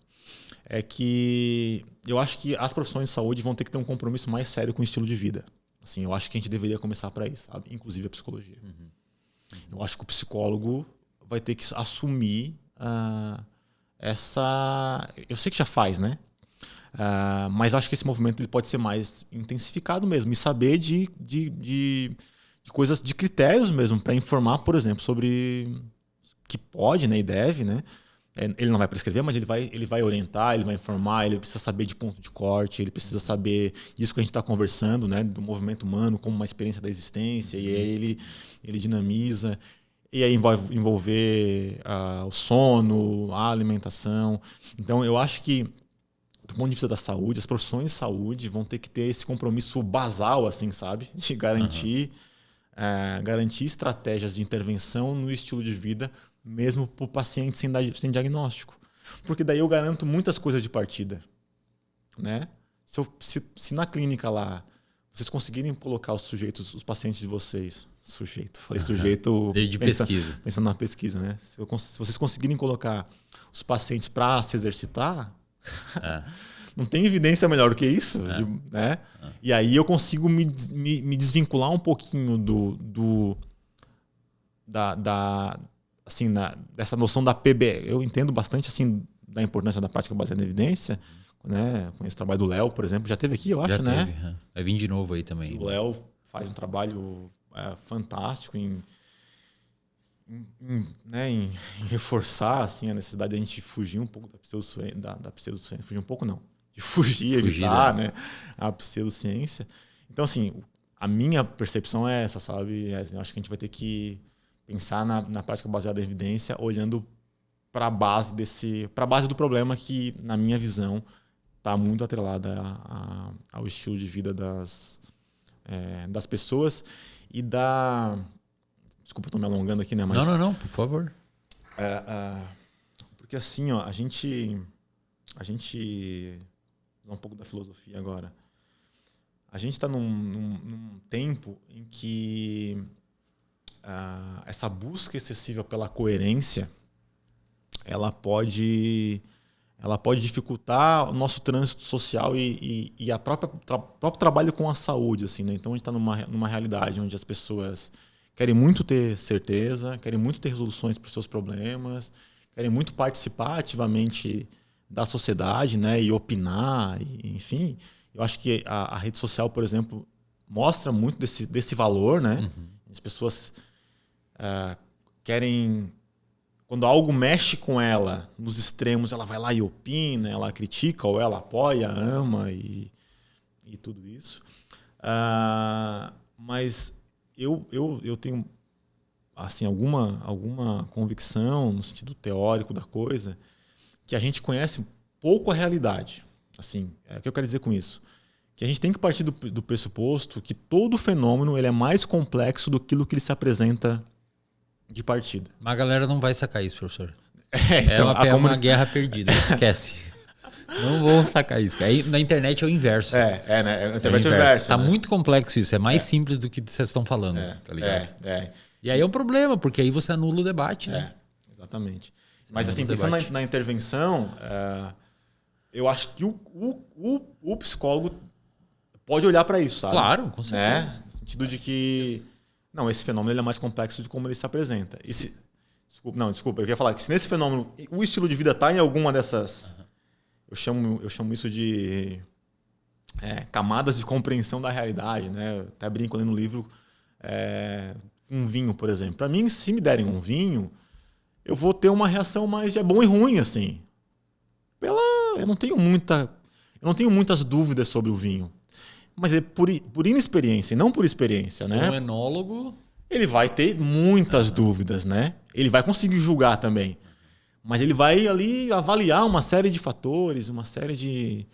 é que eu acho que as profissões de saúde vão ter que ter um compromisso mais sério com o estilo de vida. Assim, eu acho que a gente deveria começar para isso, sabe? Inclusive a psicologia. Eu acho que o psicólogo vai ter que assumir eu sei que já faz, né? Mas acho que esse movimento ele pode ser mais intensificado mesmo e saber de coisas, de critérios mesmo para informar, por exemplo, sobre que pode, né, e deve, né? Ele não vai prescrever, mas ele vai orientar, ele vai informar, ele precisa saber de ponto de corte, ele precisa saber disso que a gente está conversando, né, do movimento humano como uma experiência da existência, e aí ele dinamiza, e aí vai envolver o sono, a alimentação. Então, eu acho que, do ponto de vista da saúde, as profissões de saúde vão ter que ter esse compromisso basal, assim, sabe, de garantir estratégias de intervenção no estilo de vida, mesmo para o paciente sem diagnóstico. Porque daí eu garanto muitas coisas de partida. Né? Se na clínica lá vocês conseguirem colocar os pacientes de vocês, falei sujeito de pesquisa. Pensando na pesquisa, né? Se vocês conseguirem colocar os pacientes para se exercitar, não tem evidência melhor do que isso. Né? E aí eu consigo me desvincular um pouquinho dessa noção da PBE. Eu entendo bastante assim, da importância da prática baseada em evidência. Né? Com esse trabalho do Léo, por exemplo, já teve aqui, eu acho, né? Teve. Vai vir de novo aí também. O Léo faz um trabalho fantástico em reforçar assim, a necessidade de a gente fugir um pouco da pseudociência. Fugir um pouco não. De evitar, né? A pseudociência. Então, assim, a minha percepção é essa, sabe? Eu acho que a gente vai ter que pensar na prática baseada em evidência, olhando para a base do problema que, na minha visão, está muito atrelada ao estilo de vida das pessoas e Desculpa, estou me alongando aqui, né? Mas, não, por favor. Porque assim, ó, a gente usar um pouco da filosofia agora. A gente está num tempo em que essa busca excessiva pela coerência ela pode dificultar o nosso trânsito social e o próprio trabalho com a saúde. Assim, né? Então a gente está numa realidade onde as pessoas querem muito ter certeza, querem muito ter resoluções para os seus problemas, querem muito participar ativamente da sociedade, né? E opinar, enfim. Eu acho que a rede social, por exemplo, mostra muito desse valor, né? Uhum. As pessoas querem... Quando algo mexe com ela, nos extremos, ela vai lá e opina, ela critica ou ela apoia, ama e tudo isso. Mas eu tenho assim, alguma convicção, no sentido teórico da coisa, que a gente conhece pouco a realidade. Assim, o que eu quero dizer com isso? Que a gente tem que partir do pressuposto que todo fenômeno ele é mais complexo do que ele se apresenta de partida. Mas a galera não vai sacar isso, professor. Então, é uma guerra perdida, esquece. Não vão sacar isso. Aí na internet é o inverso. Né? A internet é o inverso. Tá muito complexo isso. É mais simples do que vocês estão falando, tá ligado? E aí é um problema, porque aí você anula o debate, né? Exatamente. Mas assim, pensando na intervenção, eu acho que o psicólogo pode olhar para isso, sabe? Claro, com certeza. No sentido de que não, esse fenômeno ele é mais complexo de como ele se apresenta. Desculpa, eu queria falar que se nesse fenômeno o estilo de vida está em alguma dessas, eu chamo isso de camadas de compreensão da realidade, né? Eu até brinco ali no livro, um vinho, por exemplo. Para mim, se me derem um vinho, eu vou ter uma reação mais de bom e ruim, assim. Eu não tenho muitas dúvidas sobre o vinho. Mas é por inexperiência, e não por experiência, né? Um enólogo... Ele vai ter muitas dúvidas, né? Ele vai conseguir julgar também. Mas ele vai ali avaliar uma série de fatores, uma série de...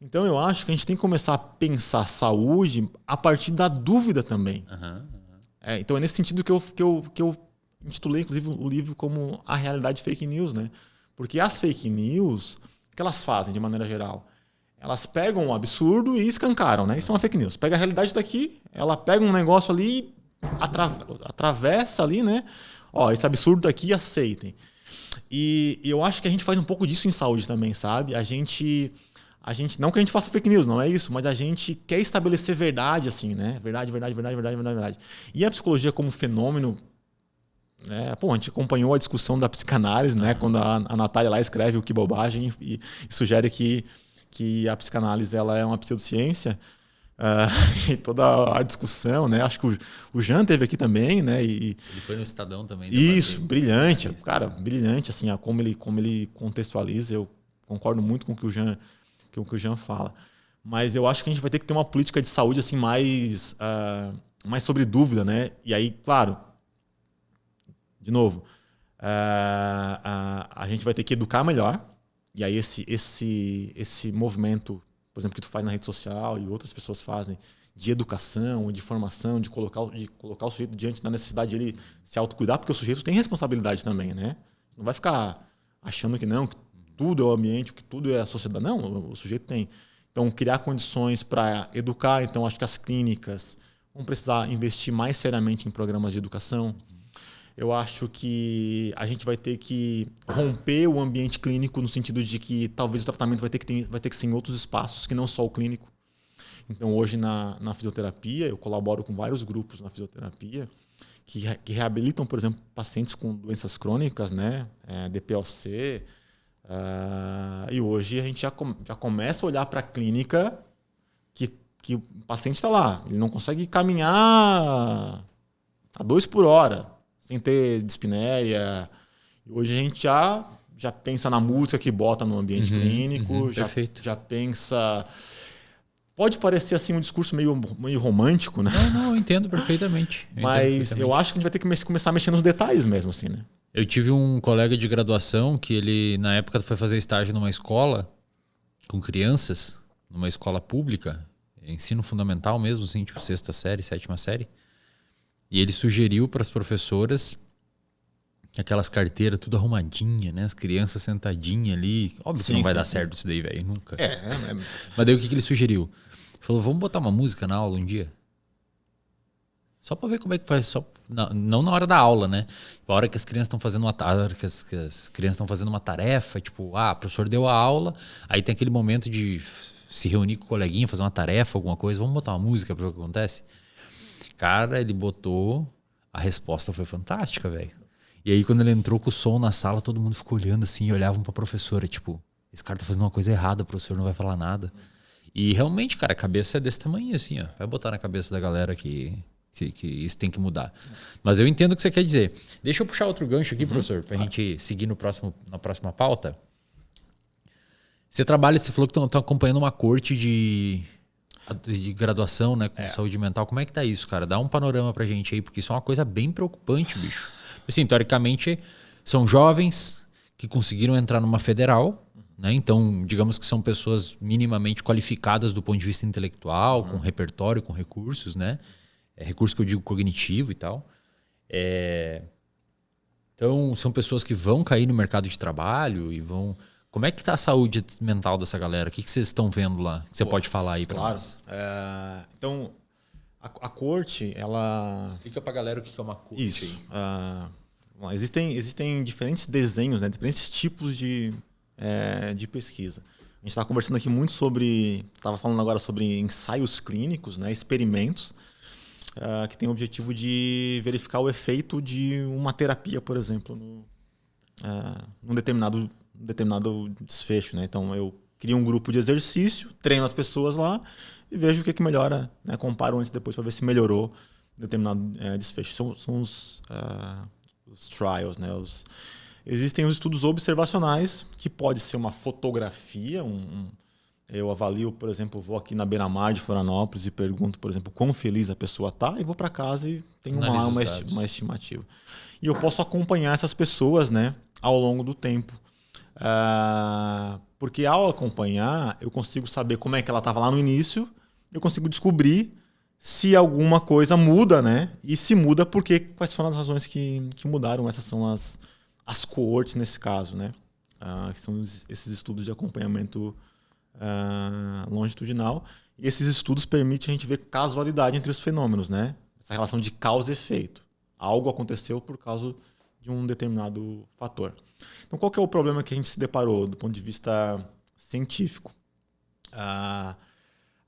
Então eu acho que a gente tem que começar a pensar saúde a partir da dúvida também. Então é nesse sentido que eu intitulei, inclusive, o livro como A Realidade Fake News, né? Porque as fake news, o que elas fazem de maneira geral? Elas pegam um absurdo e escancaram, né? Isso é uma fake news. Pega a realidade daqui, ela pega um negócio ali, atravessa ali, né? Esse absurdo daqui, aceitem. E eu acho que a gente faz um pouco disso em saúde também, sabe? A gente não que a gente faça fake news, não é isso, mas a gente quer estabelecer verdade, assim, né? Verdade. E a psicologia como fenômeno, né? A gente acompanhou a discussão da psicanálise, né? Quando a Natália lá escreve o Que Bobagem e sugere que a psicanálise ela é uma pseudociência. E toda a discussão, né? Acho que o Jean teve aqui também, né? Ele foi no Estadão também. Isso, brilhante, cara, brilhante, assim, como ele contextualiza. Eu concordo muito com o que o Jean fala. Mas eu acho que a gente vai ter que ter uma política de saúde assim mais sobre dúvida, né? E aí, claro, de novo, a gente vai ter que educar melhor. E aí esse movimento, por exemplo, que tu faz na rede social e outras pessoas fazem, de educação, de formação, de colocar o sujeito diante da necessidade de ele se autocuidar, porque o sujeito tem responsabilidade também, né? Não vai ficar achando que não, que tudo é o ambiente, que tudo é a sociedade. Não, o sujeito tem. Então, criar condições para educar. Então, acho que as clínicas vão precisar investir mais seriamente em programas de educação. Eu acho que a gente vai ter que romper o ambiente clínico no sentido de que talvez o tratamento vai ter que ser em outros espaços que não só o clínico. Então, hoje na fisioterapia, eu colaboro com vários grupos na fisioterapia que reabilitam, por exemplo, pacientes com doenças crônicas, né? DPOC. E hoje a gente já começa a olhar para a clínica que o paciente está lá. Ele não consegue caminhar a 2 por hora. Sem ter dispneia. Hoje a gente já pensa na música que bota no ambiente clínico, já pensa... Pode parecer assim um discurso meio romântico, né? Não, eu entendo perfeitamente. Eu acho que a gente vai ter que começar a mexer nos detalhes mesmo, assim, né? Eu tive um colega de graduação que ele, na época, foi fazer estágio numa escola com crianças, numa escola pública, ensino fundamental mesmo, assim, tipo 6ª série, 7ª série. E ele sugeriu para as professoras aquelas carteiras tudo arrumadinha, né? As crianças sentadinhas ali. Óbvio que não vai dar certo isso daí, velho. Nunca. Mas daí o que ele sugeriu? Ele falou, vamos botar uma música na aula um dia? Só para ver como é que faz. Não na hora da aula, né? A hora que as crianças estão fazendo uma tarefa, tipo, o professor deu a aula, aí tem aquele momento de se reunir com o coleguinha, fazer uma tarefa, alguma coisa, vamos botar uma música para ver o que acontece? Cara, ele botou, a resposta foi fantástica, velho. E aí quando ele entrou com o som na sala, todo mundo ficou olhando assim e olhavam pra professora, tipo, esse cara tá fazendo uma coisa errada, o professor não vai falar nada. E realmente, cara, a cabeça é desse tamanho assim, ó. Vai botar na cabeça da galera que isso tem que mudar. Mas eu entendo o que você quer dizer. Deixa eu puxar outro gancho aqui, professor, pra gente seguir na próxima pauta. Você falou que estão acompanhando uma corte de graduação, né, com saúde mental. Como é que tá isso, cara? Dá um panorama pra gente aí, porque isso é uma coisa bem preocupante, bicho. Assim, teoricamente, são jovens que conseguiram entrar numa federal, né? Então, digamos que são pessoas minimamente qualificadas do ponto de vista intelectual, com repertório, com recursos, né? Recurso que eu digo cognitivo e tal. Então, são pessoas que vão cair no mercado de trabalho e vão... Como é que tá a saúde mental dessa galera? O que vocês estão vendo lá? Você pode falar aí para nós? Então, a corte, ela... Explica pra galera o que é uma corte. Isso. Existem diferentes desenhos, né? Diferentes tipos de pesquisa. A gente estava conversando aqui muito estava falando agora sobre ensaios clínicos, né? Experimentos, que tem o objetivo de verificar o efeito de uma terapia, por exemplo, num determinado desfecho, né? Então, eu crio um grupo de exercício, treino as pessoas lá e vejo o que melhora, né? Comparo antes e depois para ver se melhorou determinado desfecho. São os trials, né? Existem os estudos observacionais, que pode ser uma fotografia. Eu avalio, por exemplo, vou aqui na beira-mar de Florianópolis e pergunto, por exemplo, quão feliz a pessoa está, e vou para casa e tenho uma estimativa. E eu posso acompanhar essas pessoas, né, ao longo do tempo. Porque ao acompanhar, eu consigo saber como é que ela estava lá no início, eu consigo descobrir se alguma coisa muda, né? E se muda, quais foram as razões que mudaram. Essas são as coortes nesse caso, né? Que são esses estudos de acompanhamento longitudinal. E esses estudos permitem a gente ver casualidade entre os fenômenos, né? Essa relação de causa e efeito. Algo aconteceu por causa de um determinado fator. Então, qual que é o problema que a gente se deparou do ponto de vista científico? A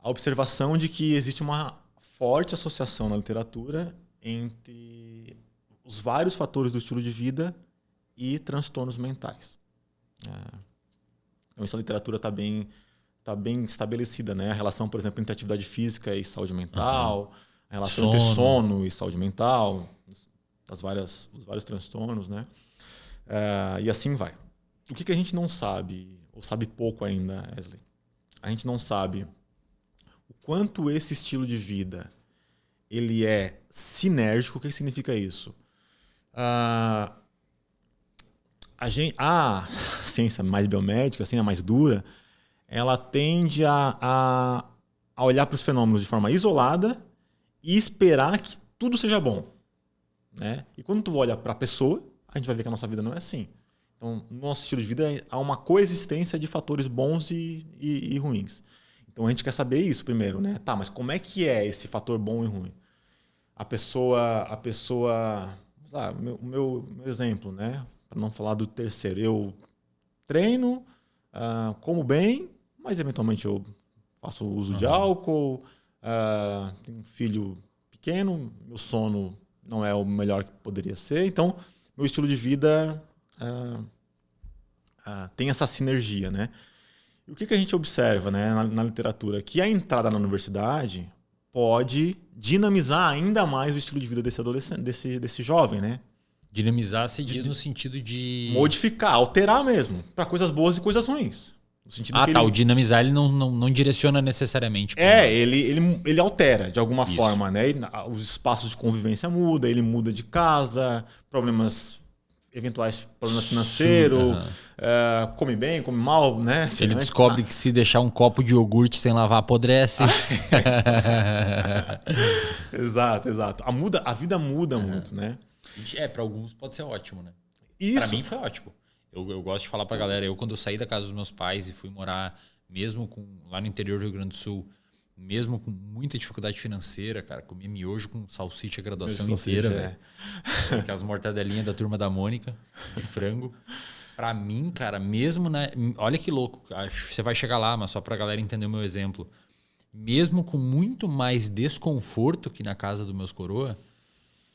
observação de que existe uma forte associação na literatura entre os vários fatores do estilo de vida e transtornos mentais. Então, essa literatura está bem estabelecida, né? A relação, por exemplo, entre atividade física e saúde mental, a relação entre sono e saúde mental, os vários transtornos, né? E assim vai. O que a gente não sabe, ou sabe pouco ainda, Wesley? A gente não sabe o quanto esse estilo de vida ele é sinérgico. O que significa isso? A ciência mais biomédica, assim, a mais dura, ela tende a olhar para os fenômenos de forma isolada e esperar que tudo seja bom, né? E quando tu olha para a pessoa, a gente vai ver que a nossa vida não é assim. Então, no nosso estilo de vida há uma coexistência de fatores bons e ruins. Então, a gente quer saber isso primeiro, né? Tá, mas como é que é esse fator bom e ruim? A pessoa, o meu exemplo, né? Para não falar do terceiro, eu treino, como bem, mas eventualmente eu faço uso de álcool, tenho um filho pequeno, meu sono não é o melhor que poderia ser, então meu estilo de vida tem essa sinergia, né? E o que a gente observa, né, na literatura? Que a entrada na universidade pode dinamizar ainda mais o estilo de vida desse adolescente, desse jovem, né? Dinamizar se diz no sentido de... modificar, alterar mesmo, para coisas boas e coisas ruins. No sentido que o dinamizar ele não direciona necessariamente. Ele altera de alguma forma, né? Os espaços de convivência mudam, ele muda de casa, eventuais problemas financeiros, come bem, come mal, né? Ele descobre que se deixar um copo de iogurte sem lavar apodrece. Exato. A vida muda muito, né? Para alguns pode ser ótimo, né? Para mim foi ótimo. Eu gosto de falar pra galera, quando eu saí da casa dos meus pais e fui morar lá no interior do Rio Grande do Sul, mesmo com muita dificuldade financeira, cara, comia miojo com salsicha a graduação inteira, velho. Aquelas mortadelinhas da Turma da Mônica, de frango. Pra mim, cara, olha que louco, acho que você vai chegar lá, mas só pra galera entender o meu exemplo. Mesmo com muito mais desconforto que na casa dos meus coroa,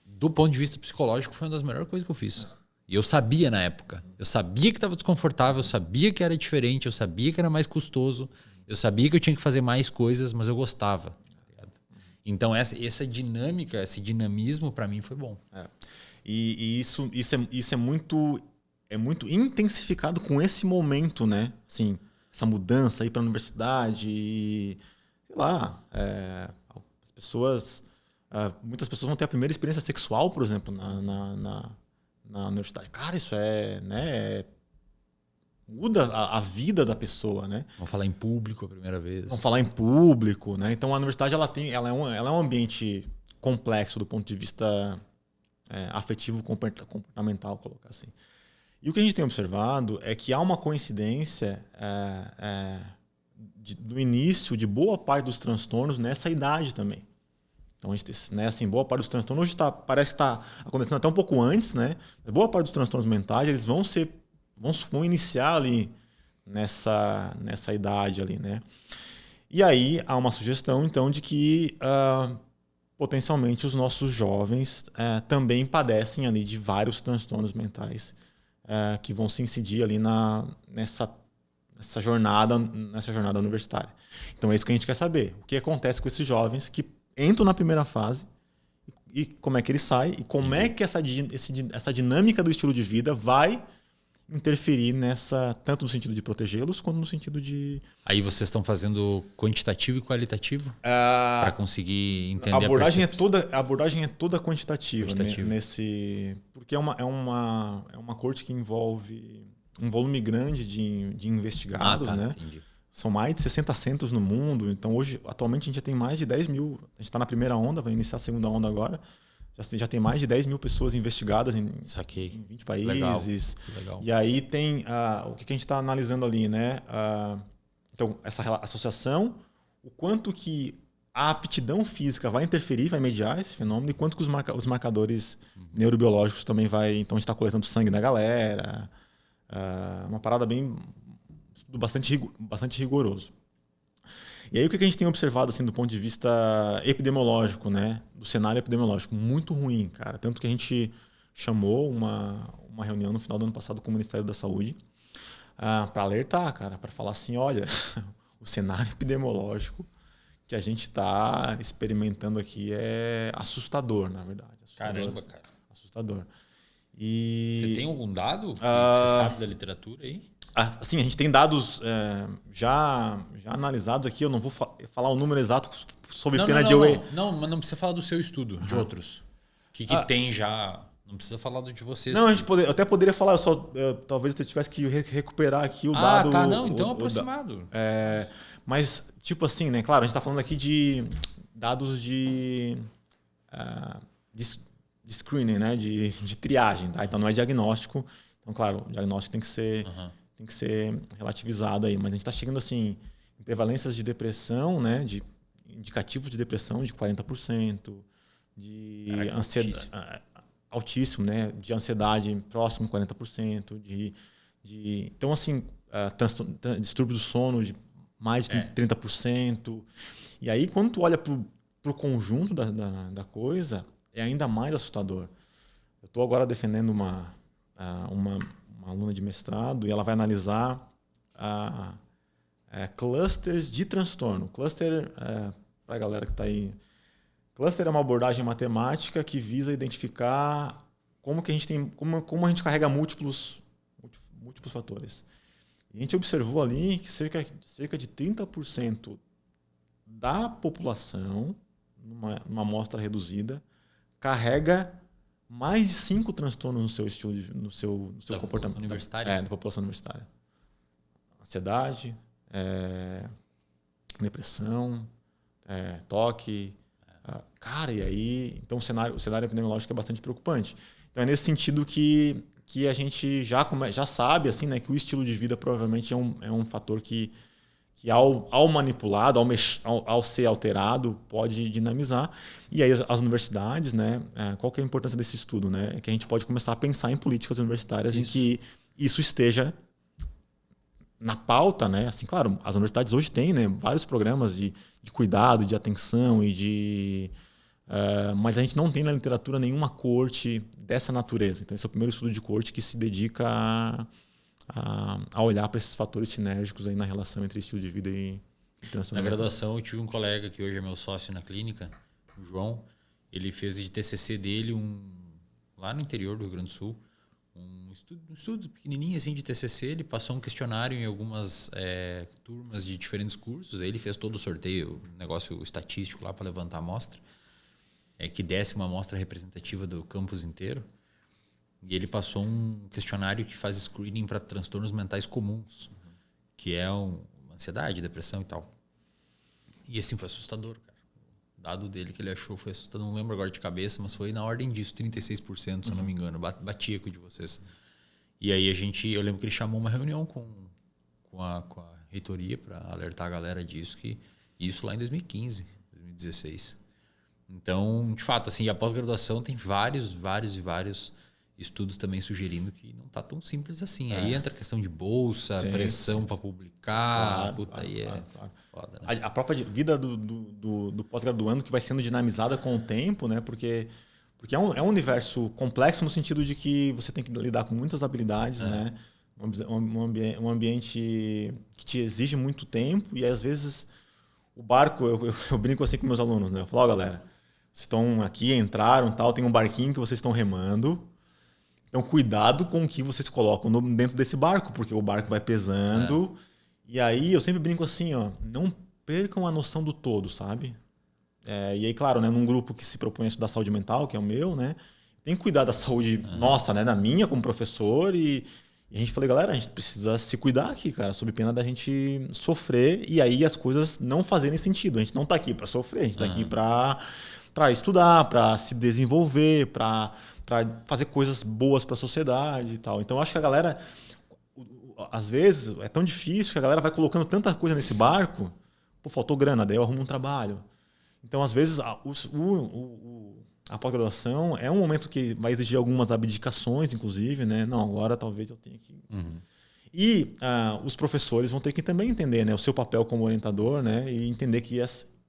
do ponto de vista psicológico, foi uma das melhores coisas que eu fiz. E eu sabia na época. Eu sabia que estava desconfortável, eu sabia que era diferente, eu sabia que era mais custoso, eu sabia que eu tinha que fazer mais coisas, mas eu gostava. Então essa dinâmica, esse dinamismo para mim foi bom. E isso é muito intensificado com esse momento, né? Assim, essa mudança aí para a universidade, sei lá, as pessoas, muitas pessoas vão ter a primeira experiência sexual, por exemplo, na universidade. Cara, isso muda a vida da pessoa, né? Vamos falar em público a primeira vez. Vamos falar em público, né? Então a universidade ela é um ambiente complexo do ponto de vista afetivo comportamental, colocar assim. E o que a gente tem observado é que há uma coincidência do início de boa parte dos transtornos nessa idade também. Então, a gente, né, assim, boa parte dos transtornos hoje parece que está acontecendo até um pouco antes, né? Boa parte dos transtornos mentais eles vão iniciar ali nessa idade ali, né? E aí há uma sugestão, então, de que potencialmente os nossos jovens também padecem ali de vários transtornos mentais que vão se incidir ali nessa jornada universitária. Então é isso que a gente quer saber. O que acontece com esses jovens que entram na primeira fase e como é que eles saem e como é que essa dinâmica do estilo de vida vai interferir tanto no sentido de protegê-los quanto no sentido de... Aí vocês estão fazendo quantitativo e qualitativo para conseguir entender a abordagem é toda quantitativa. Porque é uma corte que envolve um volume grande de investigados, né? Entendi. São mais de 60 centros no mundo. Então, atualmente, a gente já tem mais de 10 mil. A gente está na primeira onda, vai iniciar a segunda onda agora. Já tem mais de 10 mil pessoas investigadas em 20 países. Legal. E aí tem o que a gente está analisando ali, né? Então, essa associação, o quanto que a aptidão física vai interferir, vai mediar esse fenômeno, e quanto que os marcadores neurobiológicos também vai... Então, a gente está coletando sangue da galera. Uma parada bastante rigoroso. E aí o que a gente tem observado assim, do ponto de vista epidemiológico, né? Do cenário epidemiológico, muito ruim, cara. Tanto que a gente chamou uma reunião no final do ano passado com o Ministério da Saúde para alertar, cara, para falar assim, olha, o cenário epidemiológico que a gente está experimentando aqui é assustador, na verdade. Caramba, cara. Assustador. Você tem algum dado que você sabe da literatura aí? Assim, a gente tem dados já analisados aqui. Eu não vou falar o número exato sob pena de... Não, mas não precisa falar do seu estudo, de outros. Que tem já... Não precisa falar do de vocês. Não, eu até poderia falar. Talvez eu tivesse que recuperar aqui o dado... tá, não. Então aproximado. Mas, tipo assim, né? Claro, a gente está falando aqui de dados de screening, né? De triagem, tá? Então não é diagnóstico. Então, claro, o diagnóstico tem que ser... Tem que ser relativizado aí, mas a gente está chegando assim em prevalências de depressão, né, de indicativos de depressão de 40%, de ansiedade altíssimo, né, de ansiedade próximo 40%, então assim, distúrbio do sono de mais de 30%. E aí quando tu olha para o conjunto da coisa, é ainda mais assustador. Eu estou agora defendendo uma aluna de mestrado, e ela vai analisar clusters de transtorno. Cluster, para a galera que está aí, cluster é uma abordagem matemática que visa identificar como a gente carrega múltiplos fatores. E a gente observou ali que cerca de 30% da população, numa amostra reduzida, carrega mais de 5 transtornos no seu estilo, no seu comportamento. Universitária? Da população universitária. Ansiedade, depressão, toque. Cara, e aí... Então, o cenário epidemiológico é bastante preocupante. Então, é nesse sentido que a gente já sabe assim, né, que o estilo de vida provavelmente é um fator que ao manipulado, ao ser alterado, pode dinamizar. E aí as universidades, né, qual que é a importância desse estudo? Né? É que a gente pode começar a pensar em políticas universitárias em que isso esteja na pauta. Né? Assim, claro, as universidades hoje têm, né, vários programas de cuidado, de atenção, mas a gente não tem na literatura nenhuma corte dessa natureza. Então esse é o primeiro estudo de corte que se dedica a olhar para esses fatores sinérgicos aí na relação entre estilo de vida e transtorno. Na graduação eu tive um colega que hoje é meu sócio na clínica, o João. Ele fez de TCC dele lá no interior do Rio Grande do Sul, um estudo pequenininho assim de TCC. Ele passou um questionário em algumas turmas de diferentes cursos. Aí ele fez todo o sorteio, negócio estatístico lá para levantar a amostra, que desse uma amostra representativa do campus inteiro. E ele passou um questionário que faz screening para transtornos mentais comuns, que é ansiedade, depressão e tal. E assim, foi assustador, cara. O dado dele que ele achou foi assustador. Não lembro agora de cabeça, mas foi na ordem disso, 36%, se eu não me engano. Batia com o de vocês. E aí eu lembro que ele chamou uma reunião com a reitoria para alertar a galera disso, que isso lá em 2015, 2016. Então, de fato, assim, a pós-graduação tem vários estudos também sugerindo que não está tão simples assim. Aí entra a questão de bolsa, pressão para publicar, claro. Foda, né? A própria vida do pós-graduando que vai sendo dinamizada com o tempo, né? Porque é um universo complexo no sentido de que você tem que lidar com muitas habilidades, né? Um ambiente que te exige muito tempo e às vezes o barco, eu brinco assim com meus alunos, né? Eu falo, galera, vocês estão aqui, entraram, tal, tem um barquinho que vocês estão remando. Então, cuidado com o que vocês colocam dentro desse barco, porque o barco vai pesando. E aí, eu sempre brinco assim, ó, não percam a noção do todo, sabe? E aí, claro, né, num grupo que se propõe a estudar saúde mental, que é o meu, né? Tem que cuidar da saúde nossa, né? Da minha como professor. E a gente falou, galera, a gente precisa se cuidar aqui, cara, sob pena da gente sofrer e aí as coisas não fazerem sentido. A gente não tá aqui para sofrer, a gente tá aqui para estudar, para se desenvolver, para fazer coisas boas para a sociedade e tal. Então, eu acho que a galera, às vezes, é tão difícil que a galera vai colocando tanta coisa nesse barco. Pô, faltou grana, daí eu arrumo um trabalho. Então, às vezes, a pós-graduação é um momento que vai exigir algumas abdicações, inclusive, né? Não, agora talvez eu tenha que... E os professores vão ter que também entender, né, o seu papel como orientador, né? E entender que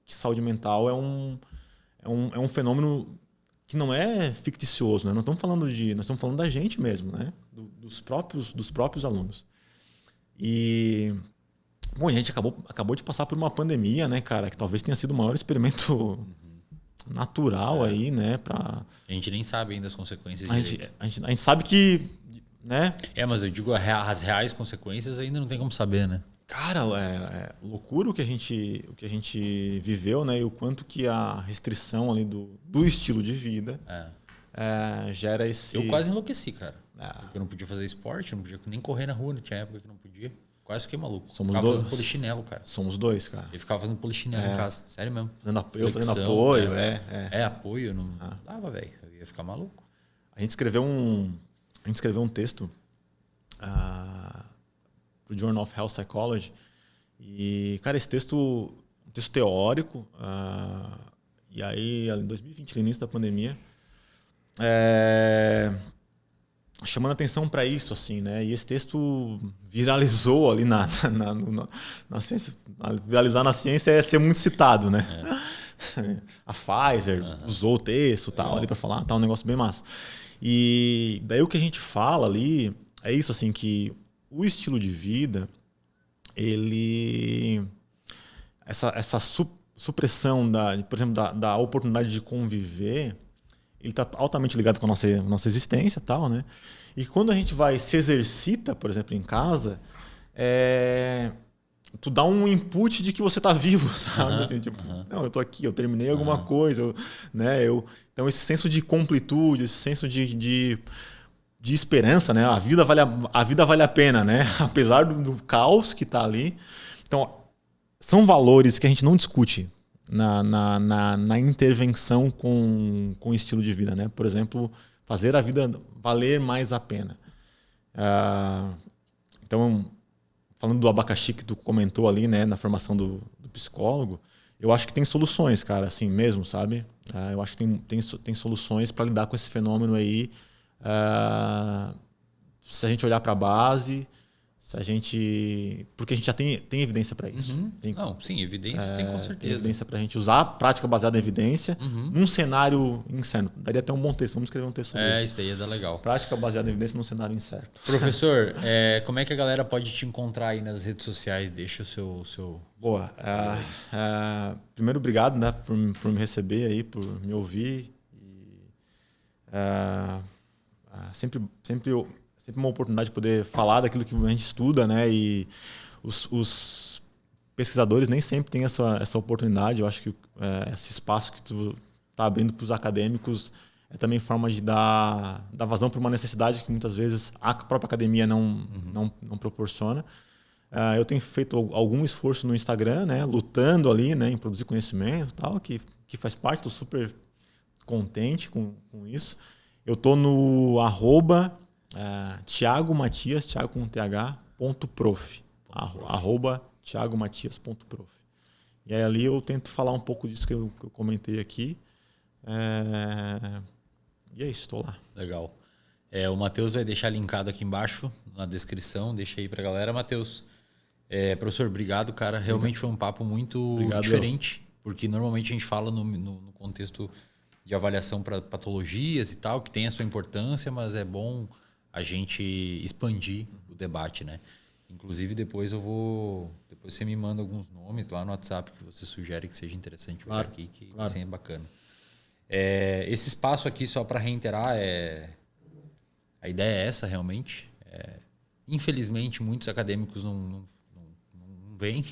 saúde mental é um fenômeno que não é ficticioso, né? Nós estamos falando da gente mesmo, né? Dos próprios alunos. E bom, a gente acabou de passar por uma pandemia, né, cara, que talvez tenha sido o maior experimento natural aí, né, A gente nem sabe ainda as consequências a gente sabe que, né? Mas eu digo as reais consequências ainda não tem como saber, né? Cara, é loucura o que a gente viveu, né? E o quanto que a restrição ali do estilo de vida gera esse... Eu quase enlouqueci, cara. Porque eu não podia fazer esporte, não podia nem correr na rua, tinha época que não podia. Quase fiquei maluco. Ficava fazendo polichinelo, cara. Somos dois, cara. Eu ficava fazendo polichinelo em casa, sério mesmo. Fazendo apoio, apoio, não dava, velho. Eu ia ficar maluco. A gente escreveu um texto pro Journal of Health Psychology. E, cara, esse texto, um texto teórico, e aí, em 2020, no início da pandemia, chamando atenção para isso, assim, né? E esse texto viralizou ali na ciência. Viralizar na ciência é ser muito citado, né? A Pfizer usou o texto tal, ali para falar, tá um negócio bem massa. E daí o que a gente fala ali é isso, assim, que o estilo de vida, ele... Essa supressão, por exemplo, da oportunidade de conviver, ele está altamente ligado com a nossa existência e tal, né? E quando a gente se exercita, por exemplo, em casa, tu dá um input de que você está vivo, sabe? Assim, tipo, não, eu tô aqui, eu terminei alguma coisa, né? Então esse senso de completude, esse senso de esperança, né? A vida vale a pena, né? Apesar do caos que está ali. Então, são valores que a gente não discute na intervenção com o estilo de vida, né? Por exemplo, fazer a vida valer mais a pena. Então, falando do abacaxi que tu comentou ali, né, na formação do psicólogo, eu acho que tem soluções, cara, assim mesmo, sabe? Eu acho que tem soluções para lidar com esse fenômeno aí. Se a gente olhar para a base, porque a gente já tem evidência para isso. Sim, evidência tem com certeza. Tem evidência para a gente usar a prática baseada em evidência num cenário incerto. Daria até um bom texto, vamos escrever um texto sobre isso. Isso daí ia dar legal. Prática baseada em evidência num cenário incerto. Professor, como é que a galera pode te encontrar aí nas redes sociais? Deixa o seu... Boa. Primeiro, obrigado, né, por me receber aí, por me ouvir. Sempre uma oportunidade de poder falar daquilo que a gente estuda, né? E os pesquisadores nem sempre têm essa oportunidade. Eu acho que esse espaço que tu está abrindo para os acadêmicos é também forma de dar vazão para uma necessidade que muitas vezes a própria academia não proporciona. Eu tenho feito algum esforço no Instagram, né? Lutando ali, né? Em produzir conhecimento e tal, que faz parte, estou super contente com isso. Eu estou no Thiago Matias, Thiago com TH, .prof. @thiagomatias.prof. E aí ali eu tento falar um pouco disso que eu comentei aqui. E é isso, estou lá. Legal. O Matheus vai deixar linkado aqui embaixo na descrição. Deixa aí pra galera. Matheus, professor, obrigado, cara. Realmente foi um papo muito diferente. Porque normalmente a gente fala no contexto de avaliação para patologias e tal, que tem a sua importância, mas é bom a gente expandir o debate, né? Inclusive, depois você me manda alguns nomes lá no WhatsApp que você sugere que seja interessante ver aqui, que assim é bacana. Esse espaço aqui, só para reiterar, a ideia é essa realmente. Infelizmente, muitos acadêmicos não vêm.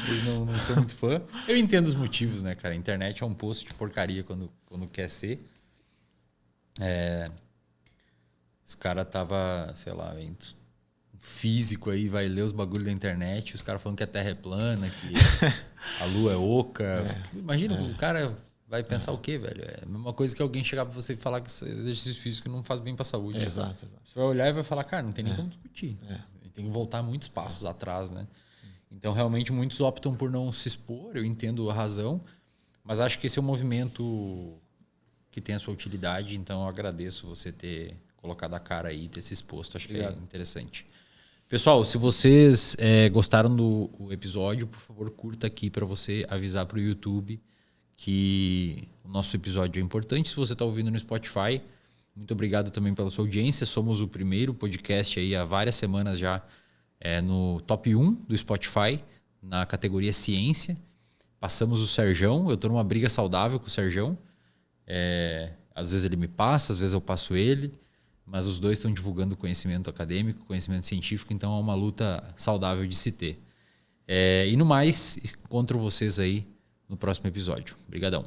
Eles não são muito fã. Eu entendo os motivos, né, cara? A internet é um poço de porcaria quando quer ser. Os caras tava, sei lá, físico aí, vai ler os bagulhos da internet, os caras falando que a Terra é plana, que a Lua é oca. Imagina, o cara vai pensar o quê, velho? É a mesma coisa que alguém chegar pra você e falar que esse exercício físico não faz bem pra saúde. Exato. Você vai olhar e vai falar, cara, não tem nem como discutir. Tem que voltar muitos passos atrás, né? Então, realmente, muitos optam por não se expor, eu entendo a razão, mas acho que esse é um movimento que tem a sua utilidade, então eu agradeço você ter colocado a cara aí, ter se exposto, acho que é interessante. Pessoal, se vocês gostaram do episódio, por favor, curta aqui para você avisar para o YouTube que o nosso episódio é importante. Se você está ouvindo no Spotify, muito obrigado também pela sua audiência. Somos o primeiro podcast aí há várias semanas já no top 1 do Spotify, na categoria Ciência. Passamos o Serjão, eu estou numa briga saudável com o Serjão. Às vezes ele me passa, às vezes eu passo ele. Mas os dois estão divulgando conhecimento acadêmico, conhecimento científico, então é uma luta saudável de se ter. E no mais, encontro vocês aí no próximo episódio. Obrigadão.